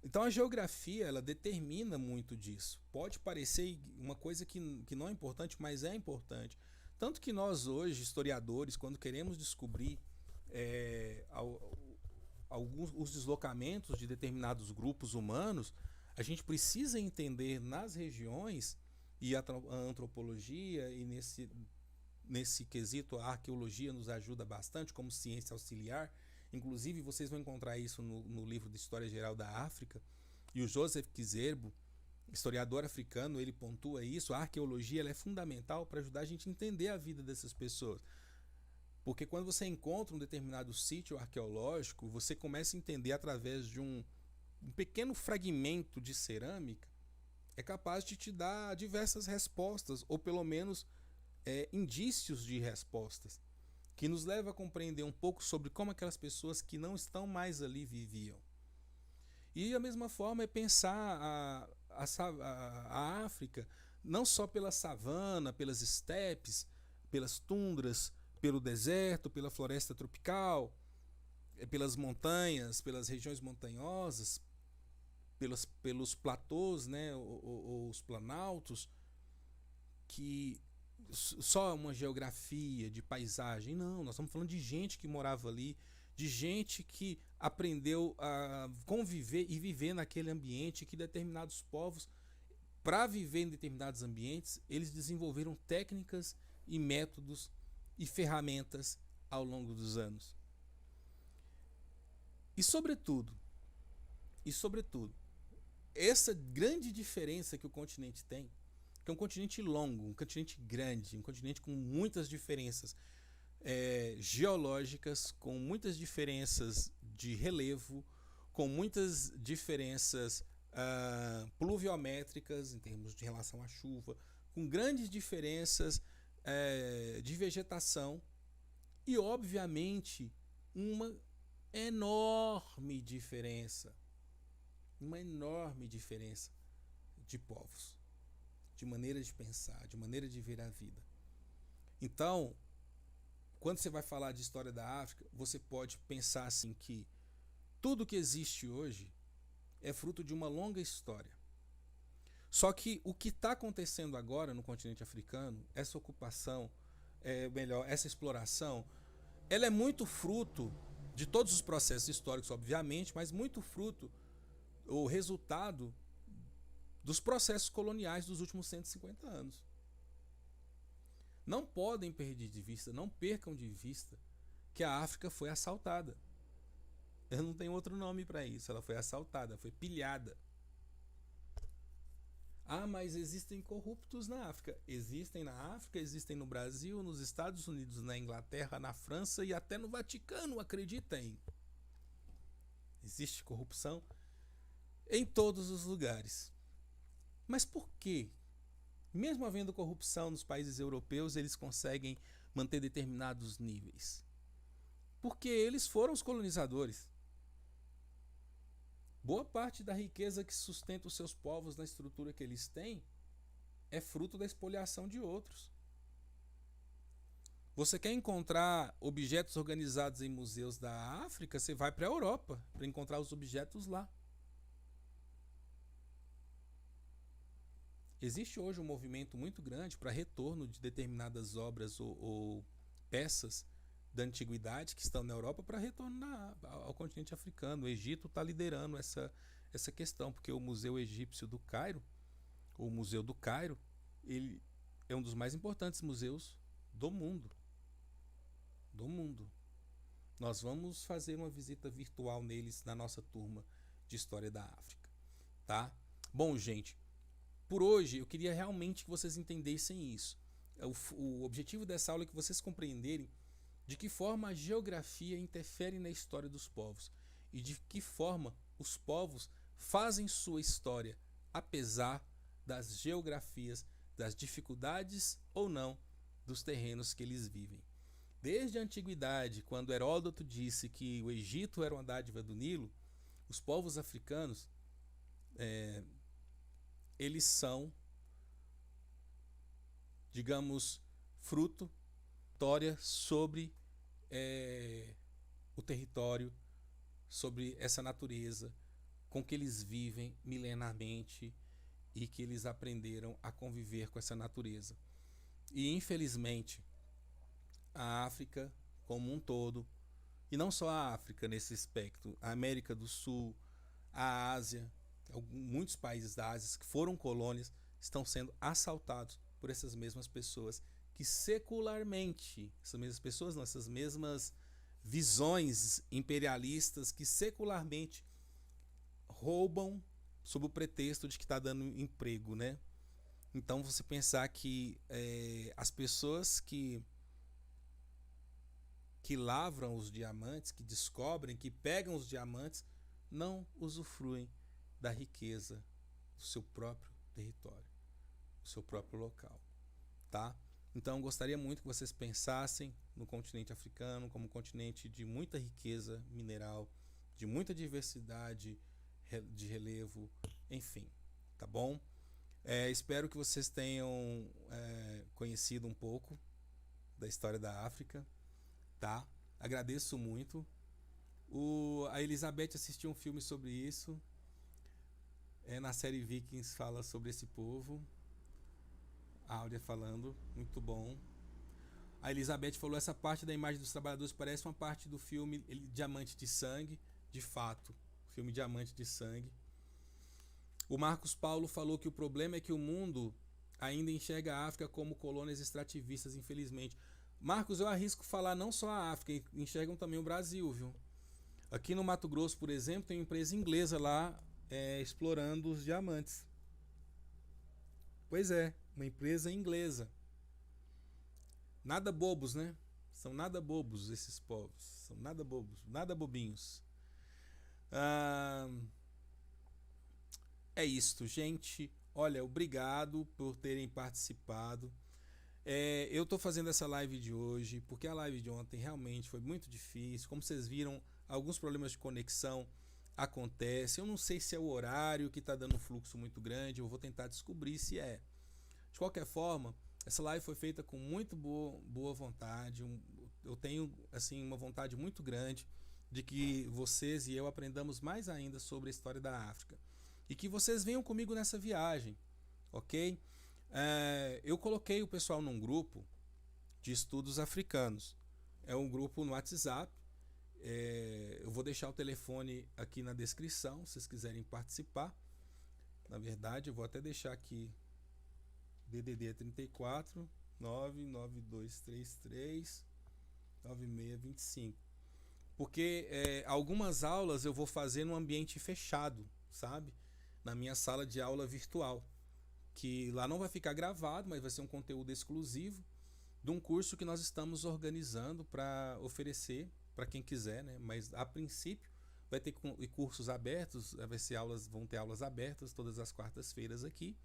Então a geografia ela determina muito disso. Pode parecer uma coisa que não é importante, mas é importante. Tanto que nós hoje, historiadores, quando queremos descobrir os deslocamentos de determinados grupos humanos, a gente precisa entender nas regiões, e a antropologia, e nesse quesito a arqueologia nos ajuda bastante como ciência auxiliar. Inclusive vocês vão encontrar isso no livro de História Geral da África, e o Joseph Kizerbo, historiador africano, ele pontua isso. A arqueologia ela é fundamental para ajudar a gente a entender a vida dessas pessoas. Porque quando você encontra um determinado sítio arqueológico, você começa a entender através de um pequeno fragmento de cerâmica, é capaz de te dar diversas respostas, ou pelo menos indícios de respostas, que nos leva a compreender um pouco sobre como aquelas pessoas que não estão mais ali viviam. E a mesma forma é pensar a África, não só pela savana, pelas estepes, pelas tundras, pelo deserto, pela floresta tropical, pelas montanhas, pelas regiões montanhosas, pelos platôs, né, ou os planaltos, que só uma geografia de paisagem. Não, nós estamos falando de gente que morava ali, de gente que aprendeu a conviver e viver naquele ambiente, que determinados povos, para viver em determinados ambientes, eles desenvolveram técnicas e métodos e ferramentas ao longo dos anos. E sobretudo, essa grande diferença que o continente tem, que é um continente longo, um continente grande, um continente com muitas diferenças geológicas, com muitas diferenças de relevo, com muitas diferenças pluviométricas em termos de relação à chuva, com grandes diferenças de vegetação e, obviamente, uma enorme diferença de povos, de maneira de pensar, de maneira de ver a vida. Então, quando você vai falar de história da África, você pode pensar assim que tudo que existe hoje é fruto de uma longa história. Só que o que está acontecendo agora no continente africano, essa ocupação, essa exploração, ela é muito fruto de todos os processos históricos, obviamente, mas muito fruto, ou resultado, dos processos coloniais dos últimos 150 anos. Não podem perder de vista, não percam de vista que a África foi assaltada. Eu não tenho outro nome para isso. Ela foi assaltada, foi pilhada. Ah, mas existem corruptos na África. Existem na África, existem no Brasil, nos Estados Unidos, na Inglaterra, na França e até no Vaticano, acreditem. Existe corrupção em todos os lugares. Mas por quê? Mesmo havendo corrupção nos países europeus, eles conseguem manter determinados níveis. Porque eles foram os colonizadores. Boa parte da riqueza que sustenta os seus povos na estrutura que eles têm é fruto da expoliação de outros. Você quer encontrar objetos organizados em museus da África, você vai para a Europa para encontrar os objetos lá. Existe hoje um movimento muito grande para retorno de determinadas obras ou peças da antiguidade que estão na Europa para retorno ao continente africano. O Egito está liderando essa questão, porque o Museu Egípcio do Cairo, o Museu do Cairo, ele é um dos mais importantes museus do mundo. Do mundo. Nós vamos fazer uma visita virtual neles na nossa turma de História da África. Tá? Bom, gente, por hoje eu queria realmente que vocês entendessem isso. O objetivo dessa aula é que vocês compreenderem de que forma a geografia interfere na história dos povos e de que forma os povos fazem sua história, apesar das geografias, das dificuldades ou não dos terrenos que eles vivem. Desde a antiguidade, quando Heródoto disse que o Egito era uma dádiva do Nilo, os povos africanos, eles são, digamos, fruto história sobre o território, sobre essa natureza com que eles vivem milenarmente e que eles aprenderam a conviver com essa natureza. E infelizmente a África como um todo, e não só a África nesse aspecto, a América do Sul, a Ásia, muitos países da Ásia que foram colônias estão sendo assaltados por essas mesmas pessoas que secularmente, essas mesmas visões imperialistas que secularmente roubam sob o pretexto de que está dando emprego, né? Então você pensar que as pessoas que lavram os diamantes, que descobrem, que pegam os diamantes, não usufruem da riqueza do seu próprio território, do seu próprio local, tá? Então, gostaria muito que vocês pensassem no continente africano como um continente de muita riqueza mineral, de muita diversidade de relevo, enfim, tá bom? Espero que vocês tenham conhecido um pouco da história da África, tá? Agradeço muito. A Elizabeth assistiu um filme sobre isso. Na série Vikings fala sobre esse povo. A Áurea falando, muito bom. A Elizabeth falou, essa parte da imagem dos trabalhadores parece uma parte do filme Diamante de Sangue. De fato, filme Diamante de Sangue. O Marcos Paulo falou que o problema é que o mundo ainda enxerga a África como colônias extrativistas, infelizmente. Marcos, eu arrisco falar não só a África, enxergam também o Brasil, viu? Aqui no Mato Grosso, por exemplo, tem uma empresa inglesa lá explorando os diamantes. Pois é, uma empresa inglesa. Nada bobos, né? São nada bobos esses povos. São nada bobos, nada bobinhos. É isto, gente. Olha, obrigado por terem participado. Eu estou fazendo essa live de hoje porque a live de ontem realmente foi muito difícil. Como vocês viram, alguns problemas de conexão acontecem. Eu não sei se é o horário que está dando um fluxo muito grande. Eu vou tentar descobrir se é. De qualquer forma, essa live foi feita com muito boa vontade. Eu tenho assim uma vontade muito grande de que vocês e eu aprendamos mais ainda sobre a história da África. E que vocês venham comigo nessa viagem. ok? Eu coloquei o pessoal num grupo de estudos africanos. É um grupo no WhatsApp. Eu vou deixar o telefone aqui na descrição, se vocês quiserem participar. Na verdade, eu vou até deixar aqui DDD 34 99233 9625. Porque algumas aulas eu vou fazer num ambiente fechado, sabe? Na minha sala de aula virtual. Que lá não vai ficar gravado, mas vai ser um conteúdo exclusivo de um curso que nós estamos organizando para oferecer para quem quiser, né? Mas a princípio vai ter cursos abertos, vão ter aulas abertas todas as quartas-feiras aqui.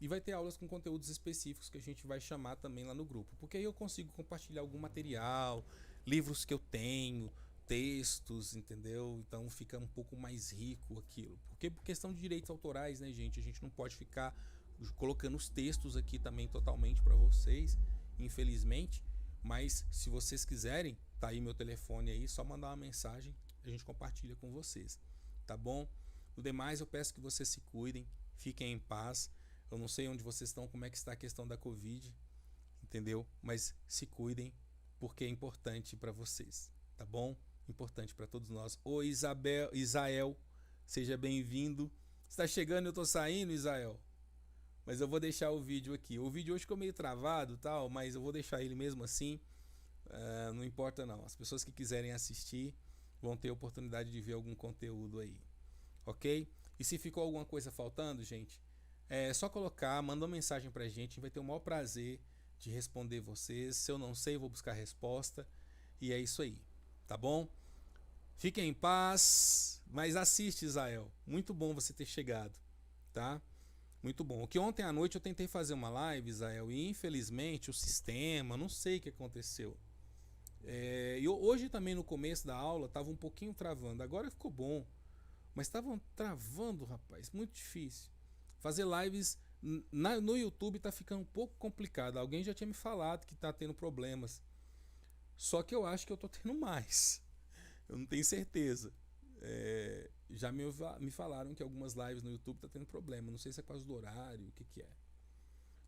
E vai ter aulas com conteúdos específicos que a gente vai chamar também lá no grupo. Porque aí eu consigo compartilhar algum material, livros que eu tenho, textos, entendeu? Então fica um pouco mais rico aquilo. Porque por questão de direitos autorais, né, gente? A gente não pode ficar colocando os textos aqui também totalmente para vocês, infelizmente. Mas se vocês quiserem, tá aí meu telefone aí, só mandar uma mensagem, a gente compartilha com vocês, tá bom? No demais, eu peço que vocês se cuidem, fiquem em paz. Eu não sei onde vocês estão, como é que está a questão da Covid, entendeu? Mas se cuidem, porque é importante para vocês, tá bom? Importante para todos nós. Ô Isael, seja bem-vindo. Está chegando, eu tô saindo, Isael. Mas eu vou deixar o vídeo aqui. O vídeo hoje ficou meio travado, tal, mas eu vou deixar ele mesmo assim. Não importa não. As pessoas que quiserem assistir vão ter a oportunidade de ver algum conteúdo aí, ok? E se ficou alguma coisa faltando, gente, é só colocar, manda uma mensagem pra gente, a gente vai ter o maior prazer de responder vocês. Se eu não sei, eu vou buscar a resposta. E é isso aí, tá bom? Fiquem em paz, mas assiste, Israel. Muito bom você ter chegado, tá? Muito bom. O que ontem à noite eu tentei fazer uma live, Israel, e infelizmente o sistema, não sei o que aconteceu. E hoje também no começo da aula estava um pouquinho travando. Agora ficou bom, mas estavam travando, rapaz, muito difícil. Fazer lives no YouTube tá ficando um pouco complicado. Alguém já tinha me falado que tá tendo problemas. Só que eu acho que eu tô tendo mais. Eu não tenho certeza. Já me falaram que algumas lives no YouTube tá tendo problema. Não sei se é por causa do horário, o que é.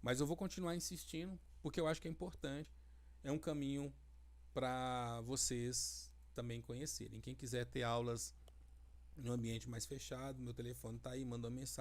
Mas eu vou continuar insistindo, porque eu acho que é importante. É um caminho para vocês também conhecerem. Quem quiser ter aulas no ambiente mais fechado, meu telefone tá aí, manda uma mensagem.